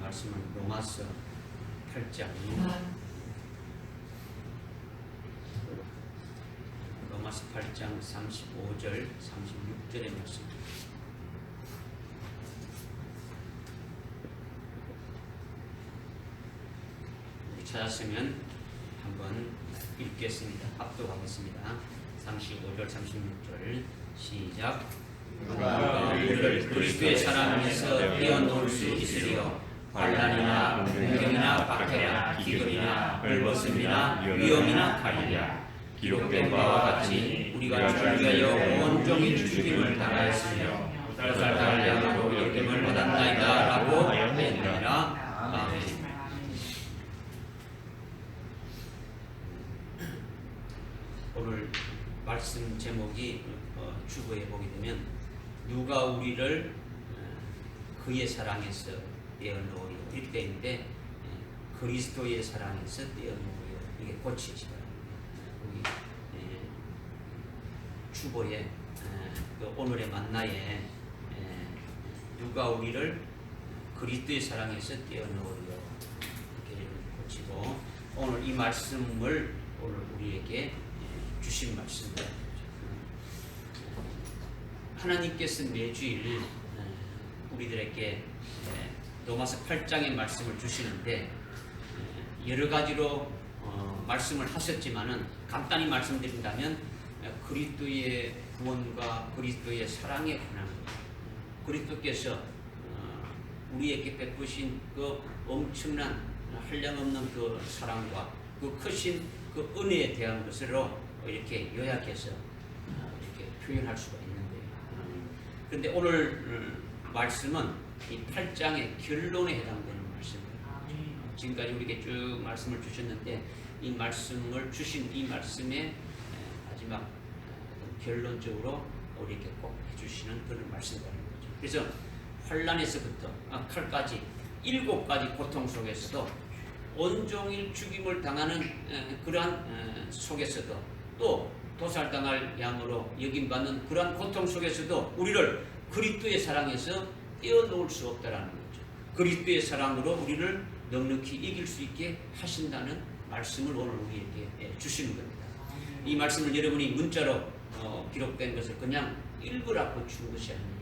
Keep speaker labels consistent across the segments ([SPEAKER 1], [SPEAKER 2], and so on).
[SPEAKER 1] 말씀은 로마서 8장 로마서 8장 35절 36절의 말씀입니다. 찾았으면 한번 읽겠습니다. 합독하겠습니다. 35절 36절 시작.
[SPEAKER 2] 누가 우리를 그리스도의 사랑에서 떼어놓을 수 있으리요. 환난이나 공경이나 박해나 기근이나 벌벗음이나 위험이나 칼이랴. 기록된 바와 같이 우리가 주를 위하여 온종일 죽임을 당하였으며 뼈살달 양으로 여김을 받았나이다 라고 하였느니라. 아멘.
[SPEAKER 1] 오늘 말씀 제목이 주보에 보게 되면 누가 우리를 그의 사랑에서 떼어놓으리요 이렇게 되어 있는데 그리스도의 사랑에서 떼어놓으리요 이게 고치시기 바랍니다. 우리 주보에 오늘의 만나에 누가 우리를 그리스도의 사랑에서 떼어놓으리요 이렇게 고치고 오늘 이 말씀을 오늘 우리에게 주신 말씀입니다. 하나님께서 매주일 우리들에게 로마서 8장의 말씀을 주시는데 여러 가지로 말씀을 하셨지만은 간단히 말씀드린다면 그리스도의 구원과 그리스도의 사랑에 관한 것, 그리스도께서 우리에게 베푸신 그 엄청난 한량없는 그 사랑과 그 크신 그 은혜에 대한 것으로 이렇게 요약해서 이렇게 표현할 수가 있는데요. 그런데 오늘 말씀은 이 8장의 결론에 해당되는 말씀입니다. 지금까지 우리에게 쭉 말씀을 주셨는데 이 말씀을 주신 이 말씀의 마지막 결론적으로 우리에게 꼭 해주시는 그런 말씀이라는 거죠. 그래서 환난에서부터 칼까지 7가지 고통 속에서도 온종일 죽임을 당하는 그러한 속에서도 또 도살당할 양으로 여김받는 그러한 고통 속에서도 우리를 그리스도의 사랑에서 떼어놓을 수 없다라는 거죠. 그리스도의 사랑으로 우리를 넉넉히 이길 수 있게 하신다는 말씀을 오늘 우리에게 주시는 겁니다. 이 말씀을 여러분이 문자로 기록된 것을 그냥 읽으라고 준 것이 아니에요.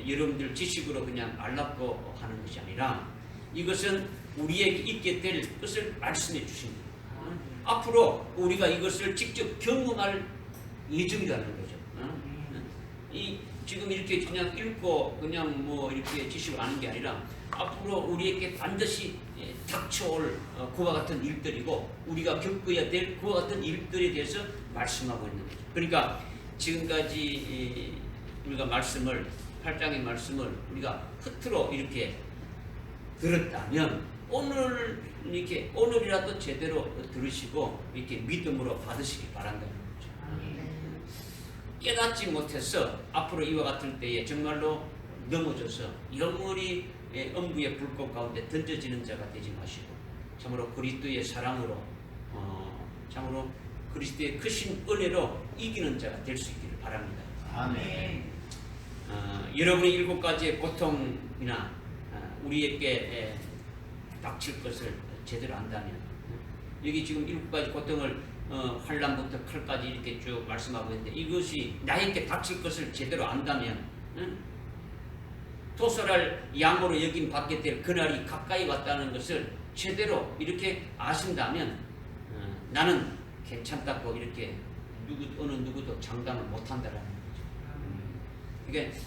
[SPEAKER 1] 여러분들 지식으로 그냥 알라고 하는 것이 아니라 이것은 우리에게 있게 될 것을 말씀해 주십니다. 앞으로 우리가 이것을 직접 경험할 예정이라는 거죠. 이 지금 이렇게 그냥 읽고 그냥 뭐 이렇게 지식을 아는 게 아니라 앞으로 우리에게 반드시 닥쳐올 그와 같은 일들이고 우리가 겪어야 될 그와 같은 일들에 대해서 말씀하고 있는 거죠. 그러니까 지금까지 우리가 말씀을 8장의 말씀을 우리가 흐트러 이렇게 들었다면 오늘이라도 제대로 들으시고 이렇게 믿음으로 받으시기 바란다는 거죠. 깨닫지 못해서 앞으로 이와 같은 때에 정말로 넘어져서 영원히 엄구의 불꽃 가운데 던져지는 자가 되지 마시고 참으로 그리스도의 사랑으로 참으로 그리스도의 크신 은혜로 이기는 자가 될 수 있기를 바랍니다.
[SPEAKER 2] 아멘.
[SPEAKER 1] 여러분의 7가지의 고통이나 우리에게 닥칠 것을 제대로 안다면 여기 지금 7가지 고통을 환난부터 칼까지 이렇게 쭉 말씀하고 있는데 이것이 나에게 닥칠 것을 제대로 안다면 도살할 양으로 여김 받게 될 그날이 가까이 왔다는 것을 제대로 이렇게 아신다면 나는 괜찮다고 이렇게 어느 누구도 장담을 못한다라는 거죠. 그러니까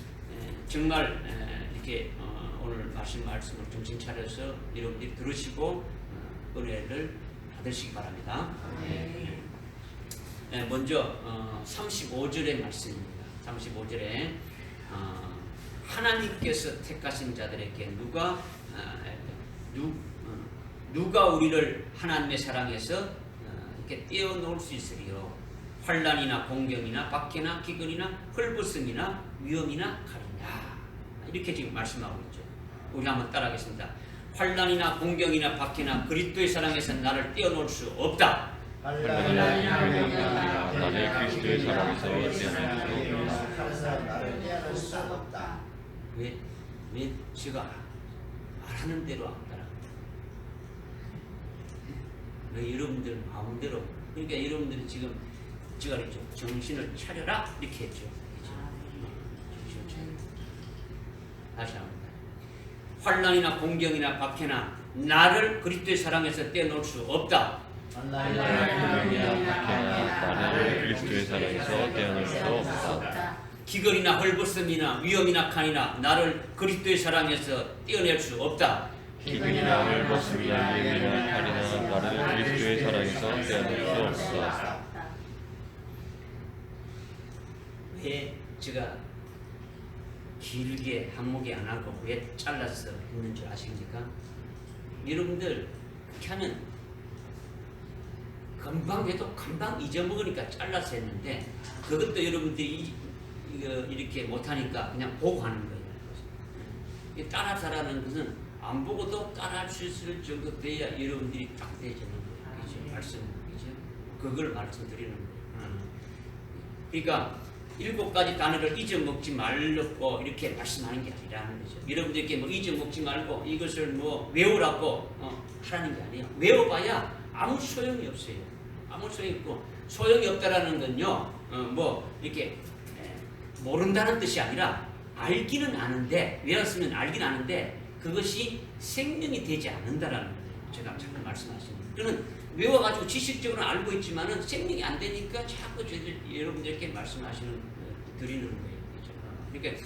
[SPEAKER 1] 정말 이렇게 오늘 말씀을 정신 차려서 여러분들이 들으시고 은혜를 받으시기 바랍니다. 먼저 35절의 말씀입니다. 35절에 하나님께서 택하신 자들에게 누가 우리를 하나님의 사랑에서 이렇게 떼어놓을 수 있으리요. 환난이나 공경이나 박해나 기근이나 헐벗음이나 위험이나 칼이냐 이렇게 지금 말씀하고 있죠. 우리 한번 따라하겠습니다. 환난이나 공경이나 박해나 그리스도의 사랑에서 나를 떼어놓을 수 없다.
[SPEAKER 2] 환난이나 공경이나 나를 그리스도의 사랑에서 떼어놓을 수 없다.
[SPEAKER 1] 왜 제가 말하는 대로 안 따라. 여러분들 마음대로. 그러니까 여러분들이 지금 제가 그랬죠. 정신을 차려라 이렇게 했죠. 정신을 차려라. 다시 한번. 환난이나 공경이나 박해나 나를 그리스도의 사랑에서 떼어놓을 수 없다.
[SPEAKER 2] 나를 그리스도의 사랑에서 떼어낼 수 없다.
[SPEAKER 1] 기근이나 헐벗음이나 위험이나 간이나 나를 그리스도의 사랑에서 떼어낼 수 없다.
[SPEAKER 2] 기근이나 헐벗음이나 위험이나 칼이나 나를 그리스도의 사랑에서 떼어낼 수 없다.
[SPEAKER 1] 왜 제가 길게 한목에 안 하고 왜 잘라서 했는 줄 아십니까? 여러분들 그렇게 하면 금방 해도 금방 잊어먹으니까 잘라서 했는데 그것도 여러분들이 이거 이렇게 못하니까 그냥 보고 하는 거예요. 따라서라는 것은 안 보고도 따라할 수 있을 정도 돼야 여러분들이 딱 되지는 거예요. 그죠? 말씀이죠. 그걸 말씀드리는 거예요. 그러니까 7가지 단어를 잊어먹지 말고 이렇게 말씀하는 게 아니라는 거죠. 여러분들께 뭐 잊어먹지 말고 이것을 뭐 외우라고 하라는 게 아니에요. 외워봐야 아무 소용이 없어요. 아무 소용이 없고 소용이 없다라는 건요. 뭐 이렇게 모른다는 뜻이 아니라 알기는 아는데 외웠으면 알긴 아는데 그것이 생명이 되지 않는다라는 거예요. 제가 자꾸 말씀하시는 거예요. 그는 외워가지고 지식적으로 알고 있지만은 생명이 안 되니까 자꾸 저희들 여러분들께 말씀하시는 드리는 거예요. 그렇죠? 그러니까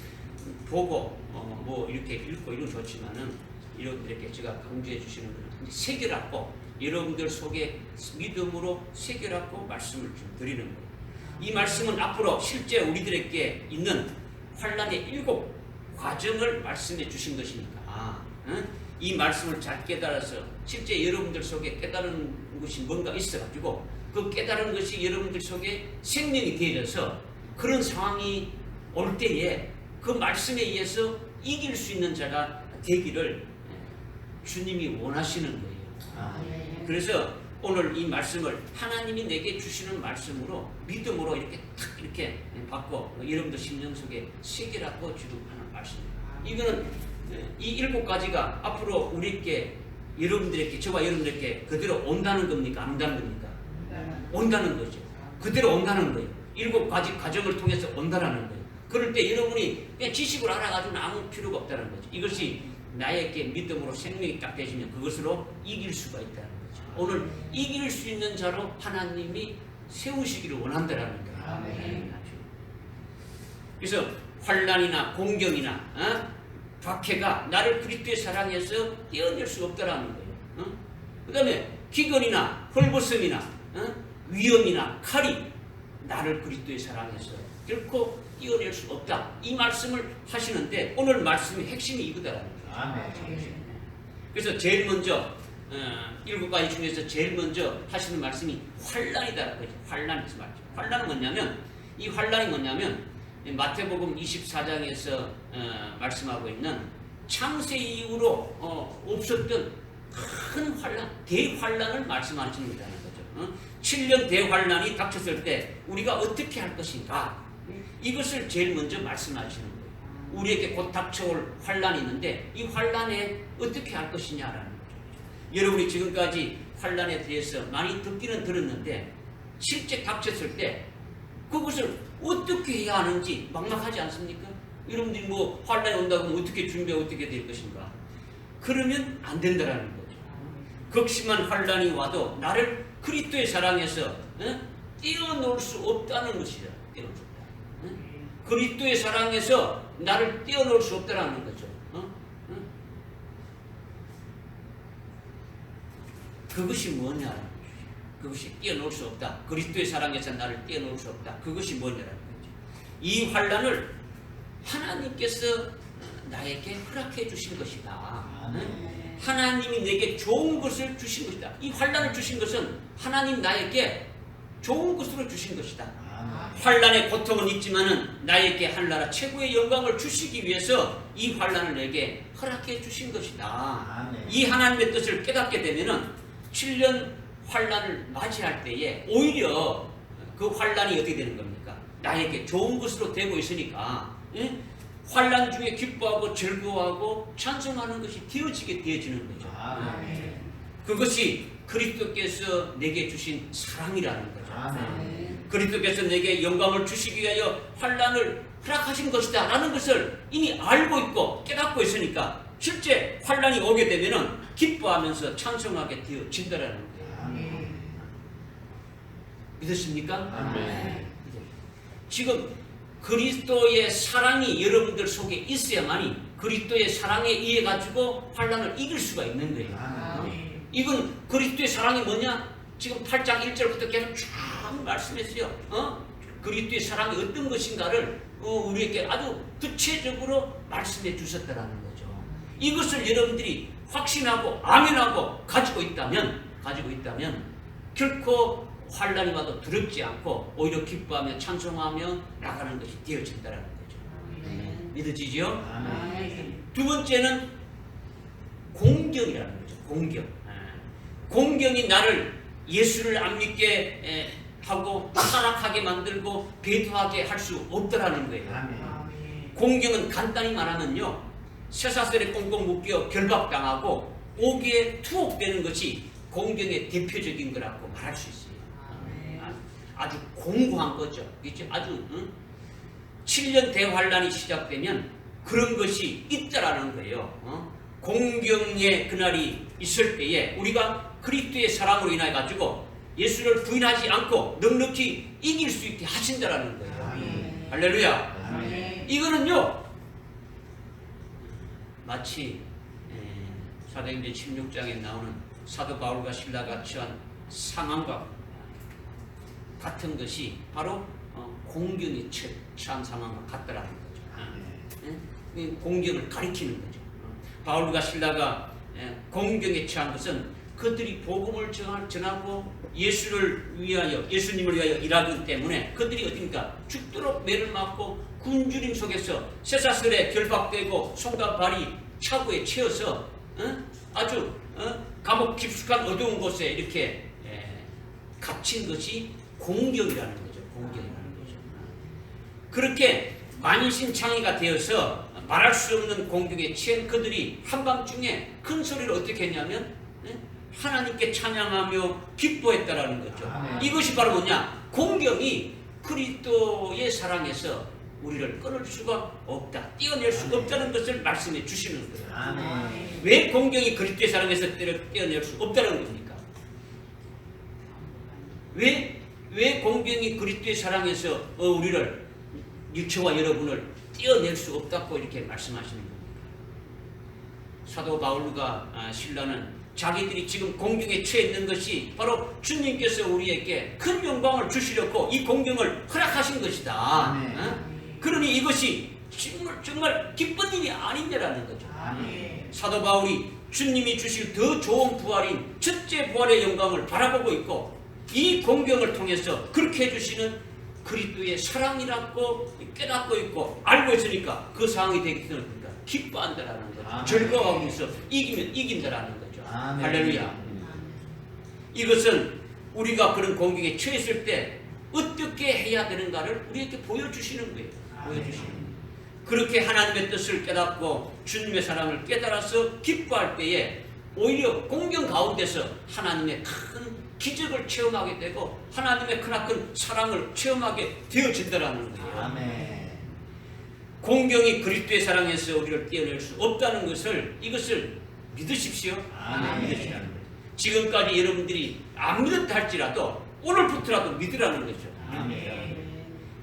[SPEAKER 1] 보고 뭐 이렇게 읽고 이런 좋지만은 여러분들에게 제가 강조해 주시는 거는 새겨갖고 여러분들 속에 믿음으로 새겨갖고 말씀을 좀 드리는 거예요. 이 말씀은 앞으로 실제 우리들에게 있는 환난의 7 과정을 말씀해 주신 것이니까 이 말씀을 잘 깨달아서 실제 여러분들 속에 깨달은 것이 뭔가 있어가지고 그 깨달은 것이 여러분들 속에 생명이 되어져서 그런 상황이 올 때에 그 말씀에 의해서 이길 수 있는 자가 되기를 주님이 원하시는 거예요. 그래서 오늘 이 말씀을 하나님이 내게 주시는 말씀으로 믿음으로 이렇게 탁 이렇게 받고 여러분들 심령 속에 새기라고 지금 하는 말씀입니다. 이거는 이 7가지가 앞으로 우리에게 여러분들에게 저와 여러분들에게 그대로 온다는 겁니까? 안 온다는 겁니까? 온다는 거죠. 그대로 온다는 거예요. 7가지 과정을 통해서 온다는 거예요. 그럴 때 여러분이 그냥 지식을 알아가지고는 아무 필요가 없다는 거죠. 이것이 나에게 믿음으로 생명이 딱 되시면 그것으로 이길 수가 있다는 거죠. 오늘 이길 수 있는 자로 하나님이 세우시기를 원한다는 거예요. 그래서 환난이나 공경이나 박해가 나를 그리스도의 사랑에서 떼어낼 수 없다라는 거예요. 그 다음에 기근이나 헐벗음이나 위험이나 칼이 나를 그리스도의 사랑에서 결코 떼어낼 수 없다. 이 말씀을 하시는데 오늘 말씀의 핵심이 이거다라는 거예요. 그래서 제일 먼저 7가지 중에서 제일 먼저 하시는 말씀이 환난이다라고 하죠. 환난에서 말이죠. 환난은 뭐냐면 이 환난이 뭐냐면 마태복음 24장에서 말씀하고 있는 창세 이후로 없었던 큰 환난, 대환난을 말씀하시는 거라는 거죠. 7년 대환난이 닥쳤을 때 우리가 어떻게 할 것인가 이것을 제일 먼저 말씀하시는 거예요. 우리에게 곧 닥쳐올 환난이 있는데 이 환난에 어떻게 할 것이냐라는 거죠. 여러분이 지금까지 환난에 대해서 많이 듣기는 들었는데 실제 닥쳤을 때 그것을 어떻게 해야 하는지 막막하지 않습니까? 여러분들이 뭐 환난이 온다고 하면 어떻게 준비하고 어떻게 될 것인가? 그러면 안 된다라는 거죠. 극심한 환난이 와도 나를 그리스도의 사랑에서 떼어놓을 수 없다는 것이죠. 떼어놓을 수 없다. 그리스도의 사랑에서 나를 떼어놓을 수 없다는 거죠. 그것이 뭐냐? 그것이 떼어놓을 수 없다. 그리스도의 사랑에서 나를 떼어놓을 수 없다. 그것이 뭐냐라는 거죠. 이 환난을 하나님께서 나에게 허락해 주신 것이다. 하나님이 내게 좋은 것을 주신 것이다. 이 환난을 주신 것은 하나님 나에게 좋은 것으로 주신 것이다. 환난의 고통은 있지만은 나에게 하늘나라 최고의 영광을 주시기 위해서 이 환난을 내게 허락해 주신 것이다. 이 하나님의 뜻을 깨닫게 되면은 7년 환난을 맞이할 때에 오히려 그 환난이 어떻게 되는 겁니까? 나에게 좋은 것으로 되고 있으니까 환난 중에 기뻐하고 즐거워하고 찬송하는 것이 되어지는 거죠.
[SPEAKER 3] 아멘.
[SPEAKER 1] 그것이 그리스도께서 내게 주신 사랑이라는 거죠.
[SPEAKER 3] 아멘.
[SPEAKER 1] 그리스도께서 내게 영광을 주시기 위하여 환난을 허락하신 것이다 라는 것을 이미 알고 있고 깨닫고 있으니까 실제 환난이 오게 되면은 기뻐하면서 찬송하게 되어진다라는 거예요.
[SPEAKER 3] 아멘.
[SPEAKER 1] 믿으십니까?
[SPEAKER 3] 아멘.
[SPEAKER 1] 지금 그리스도의 사랑이 여러분들 속에 있어야만이 그리스도의 사랑에 의해 가지고 환난을 이길 수가 있는 거예요.
[SPEAKER 3] 아멘.
[SPEAKER 1] 이건 그리스도의 사랑이 뭐냐? 지금 8장 1절부터 계속 쭉 말씀했어요. 그리스도의 사랑이 어떤 것인가를 우리에게 아주 구체적으로 말씀해 주셨다라는 거죠. 이것을 여러분들이 확신하고 아멘하고 가지고 있다면 결코 환난이 와도 두렵지 않고 오히려 기뻐하며 찬송하며 나가는 것이 되어진다라는 거죠. 믿어지죠?
[SPEAKER 3] 아멘.
[SPEAKER 1] 두 번째는 공경이라는 거죠. 공경이 나를 예수를 안 믿게 하고 타락하게 만들고 배도하게 할 수 없다라는 거예요.
[SPEAKER 3] 아멘.
[SPEAKER 1] 공경은 간단히 말하면요, 쇠사슬에 꽁꽁 묶여 결박당하고 오기에 투옥되는 것이 공경의 대표적인 거라고 말할 수 있어요. 아주 공고한 거죠. 그렇죠? 아주 7년 대환란이 시작되면 그런 것이 있다라는 거예요. 공경의 그날이 있을 때에 우리가 그리스도의 사랑으로 인해 가지고 예수를 부인하지 않고 넉넉히 이길 수 있게 하신다라는 거예요.
[SPEAKER 3] 아멘.
[SPEAKER 1] 할렐루야.
[SPEAKER 3] 아멘.
[SPEAKER 1] 이거는요 마치 사도행전 16장에 나오는 사도 바울과 실라가 처한 상황과 같은 것이 바로 공경에 처한 상황과 같다라는 거죠. 공경을 가리키는 거죠. 바울과 실라가 공경에 처한 것은 그들이 복음을 전하고 예수님을 위하여 일하기 때문에 그들이 어디입니까? 죽도록 매를 맞고 굶주림 속에서 쇠사슬에 결박되고 손과 발이 차고에 채어서 아주 감옥 깊숙한 어두운 곳에 이렇게 갇힌 것이 공경이라는 거죠. 그렇게 만신창이가 되어서 말할 수 없는 공경에 취한 그들이 한밤중에 큰 소리로 어떻게 했냐면 하나님께 찬양하며 기뻐했다라는 거죠.
[SPEAKER 3] 아멘.
[SPEAKER 1] 이것이 바로 뭐냐? 공경이 그리스도의 사랑에서 우리를 끊을 수가 없다, 떼어낼 수 없다는 것을 말씀해 주시는 거예요.
[SPEAKER 3] 아멘.
[SPEAKER 1] 왜 공경이 그리스도의 사랑에서 떼어낼 수 없다는 겁니까? 왜 공경이 그리스도의 사랑에서 우리를 일체와 여러분을 떼어낼 수 없다고 이렇게 말씀하시는 겁니다. 사도 바울과 신라는 자기들이 지금 공경에 처해 있는 것이 바로 주님께서 우리에게 큰 영광을 주시려고 이 공경을 허락하신 것이다.
[SPEAKER 3] 아멘.
[SPEAKER 1] 그러니 이것이 정말 기쁜 일이 아니냐라는 거죠.
[SPEAKER 3] 아멘.
[SPEAKER 1] 사도 바울이 주님이 주실 더 좋은 부활인 첫째 부활의 영광을 바라보고 있고 이 공경을 통해서 그렇게 해주시는 그리스도의 사랑이라고 깨닫고 있고 알고 있으니까 그 상황이 되기 때문에 기뻐한다라는 거죠.
[SPEAKER 3] 아멘.
[SPEAKER 1] 즐거워하고 있어 이기면 이긴다라는 거죠.
[SPEAKER 3] 아멘.
[SPEAKER 1] 할렐루야. 이것은 우리가 그런 공경에 처했을 때 어떻게 해야 되는가를 우리에게 보여주시는 거예요. 보여주시는 거예요. 그렇게 하나님의 뜻을 깨닫고 주님의 사랑을 깨달아서 기뻐할 때에 오히려 공경 가운데서 하나님의 큰 기적을 체험하게 되고 하나님의 크나큰 사랑을 체험하게 되어진다라는 거예요.
[SPEAKER 3] 아멘.
[SPEAKER 1] 공경이 그리스도의 사랑에서 우리를 떼어낼 수 없다는 것을 이것을 믿으십시오.
[SPEAKER 3] 아멘.
[SPEAKER 1] 믿으시라는 거예요. 지금까지 여러분들이 안 믿었다 할지라도 오늘부터라도 믿으라는 거죠.
[SPEAKER 3] 아멘.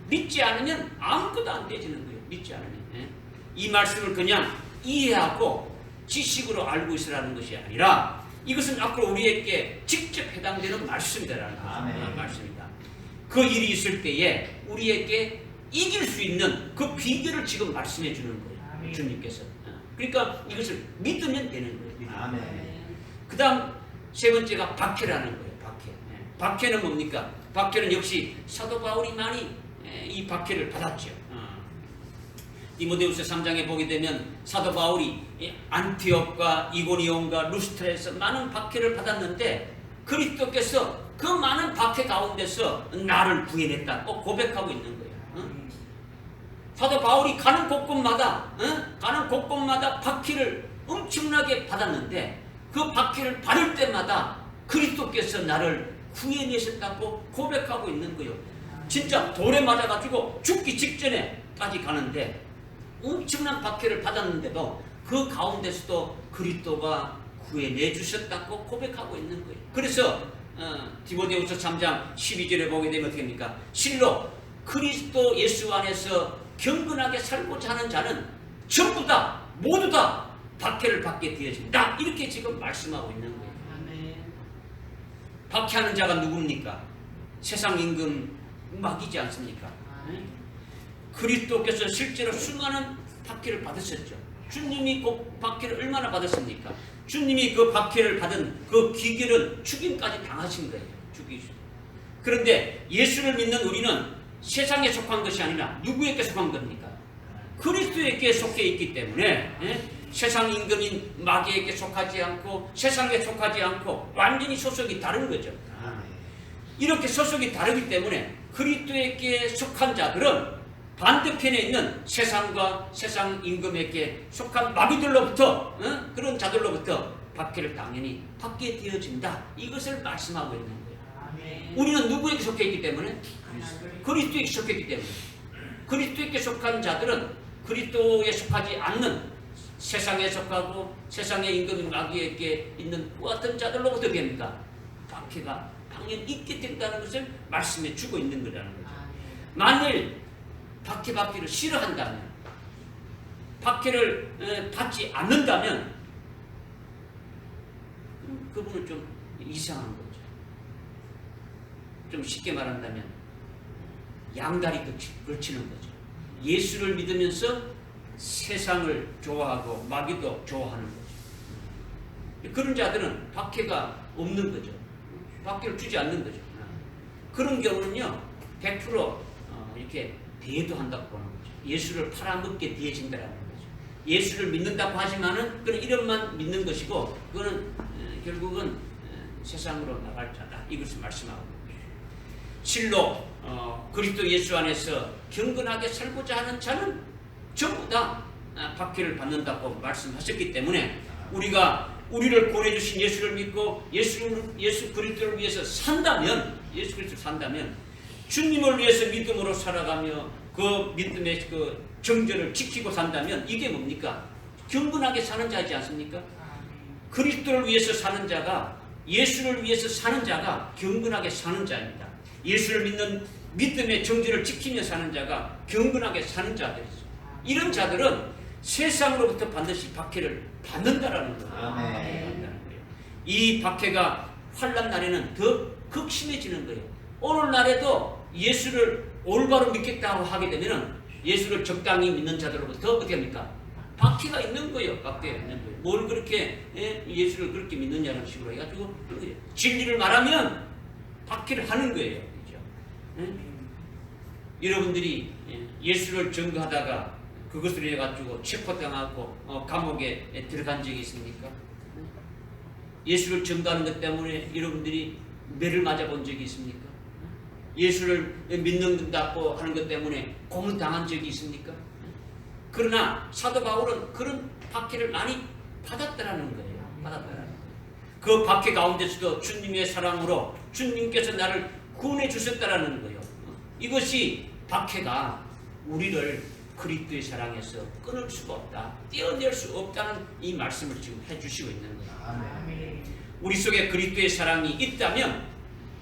[SPEAKER 1] 믿지 않으면 아무것도 안 되지는 거예요. 믿지 않으면. 이 말씀을 그냥 이해하고 지식으로 알고 있으라는 것이 아니라 이것은 앞으로 우리에게 직접 해당되는 말씀이다라는
[SPEAKER 3] 아멘.
[SPEAKER 1] 말씀입니다. 그 일이 있을 때에 우리에게 이길 수 있는 그 비결을 지금 말씀해 주는 거예요.
[SPEAKER 3] 아멘.
[SPEAKER 1] 주님께서. 그러니까 이것을 믿으면 되는 거예요.
[SPEAKER 3] 아멘.
[SPEAKER 1] 그 다음 세 번째가 박해라는 거예요. 박해. 박해는 뭡니까? 박해는 역시 사도 바울이 많이 이 박해를 받았죠. 디모데후서 3장에 보게 되면 사도 바울이 안티옥과 이고니온과 루스트라에서 많은 박해를 받았는데 그리스도께서 그 많은 박해 가운데서 나를 구해냈다고 고백하고 있는 거예요. 사도 바울이 가는 곳곳마다 가는 곳곳마다 박해를 엄청나게 받았는데 그 박해를 받을 때마다 그리스도께서 나를 구해내셨다고 고백하고 있는 거예요. 진짜 돌에 맞아가지고 죽기 직전에까지 가는데 엄청난 박해를 받았는데도 그 가운데서도 그리스도가 구해내 주셨다고 고백하고 있는 거예요. 그래서 디모데후서 3장 12절에 보게 되면 어떻게 됩니까? 실로 그리스도 예수 안에서 경건하게 살고자 하는 자는 전부 다 모두 다 박해를 받게 되어진다. 이렇게 지금 말씀하고 있는 거예요. 박해하는 자가 누굽니까? 세상 임금 마귀지 않습니까? 그리스도께서 실제로 수많은 박해를 받으셨죠. 주님이 그 박해를 얼마나 받았습니까? 주님이 그 박해를 받은 그 기결은 죽임까지 당하신 거예요. 죽이죠. 그런데 예수를 믿는 우리는 세상에 속한 것이 아니라 누구에게 속한 겁니까? 그리스도에게 속해 있기 때문에 세상 임금인 마귀에게 속하지 않고 세상에 속하지 않고 완전히 소속이 다른 거죠. 이렇게 소속이 다르기 때문에 그리스도에게 속한 자들은 반대편에 있는 세상과 세상 임금에게 속한 마귀들로부터 그런 자들로부터 박해를 당연히 받게 되어진다. 이것을 말씀하고 있는 거예요. 우리는 누구에게 속해 있기 때문에? 그리스도에게 속했기 때문에. 그리스도에게 속한 자들은 그리스도에 속하지 않는 세상에 속하고 세상의 임금인 마귀에게 있는 그 같은 자들로부터 됩니까? 박해가 당연히 있게 된다는 것을 말씀해 주고 있는 거라는 거죠. 만일 박해받기를 싫어한다면, 박해를 받지 않는다면 그분은 좀 이상한 거죠. 좀 쉽게 말한다면 양다리 걸치는 거죠. 예수를 믿으면서 세상을 좋아하고 마귀도 좋아하는 거죠. 그런 자들은 박해가 없는 거죠. 박해를 주지 않는 거죠. 그런 경우는요 100% 이렇게 대도한다고 보는 거죠. 예수를 팔아먹게 되어진다는 거죠. 예수를 믿는다고 하지만은 그런 이름만 믿는 것이고 그거는 결국은 세상으로 나갈 자다. 이것을 말씀하고 있습니다. 실로 그리스도 예수 안에서 경건하게 살고자 하는 자는 전부 다 박해를 받는다고 말씀하셨기 때문에 우리가 우리를 구원해주신 예수를 믿고 예수 그리스도를 위해서 산다면, 예수 그리스도를 산다면 주님을 위해서 믿음으로 살아가며 그 믿음의 그 정절을 지키고 산다면 이게 뭡니까? 경건하게 사는 자이지 않습니까? 그리스도를 위해서 사는 자가, 예수를 위해서 사는 자가 경건하게 사는 자입니다. 예수를 믿는 믿음의 정절을 지키며 사는 자가 경건하게 사는 자들이죠. 이런 자들은 세상으로부터 반드시 박해를 받는다라는 거예요. 이 박해가 환난 날에는 더 극심해지는 거예요. 오늘날에도 예수를 올바로 믿겠다고 하게 되면 예수를 적당히 믿는 자들로부터 어떻게 합니까? 박해가 있는 거예요. 박해가 있는 거예요. 뭘 그렇게 예수를 그렇게 믿느냐는 식으로 해가지고 진리를 말하면 박해를 하는 거예요. 그렇죠? 여러분들이 예수를 증거하다가 그것을 해가지고 체포당하고 감옥에 들어간 적이 있습니까? 예수를 증거하는 것 때문에 여러분들이 매를 맞아본 적이 있습니까? 예수를 믿는다고 하는 것 때문에 고문당한 적이 있습니까? 그러나 사도 바울은 그런 박해를 많이 받았다라는 거예요. 받았다라는 거예요. 그 박해 가운데서도 주님의 사랑으로 주님께서 나를 구원해 주셨다라는 거예요. 이것이 박해가 우리를 그리스도의 사랑에서 끊을 수가 없다, 떼어낼 수 없다는 이 말씀을 지금 해주시고 있는 거예요. 우리 속에 그리스도의 사랑이 있다면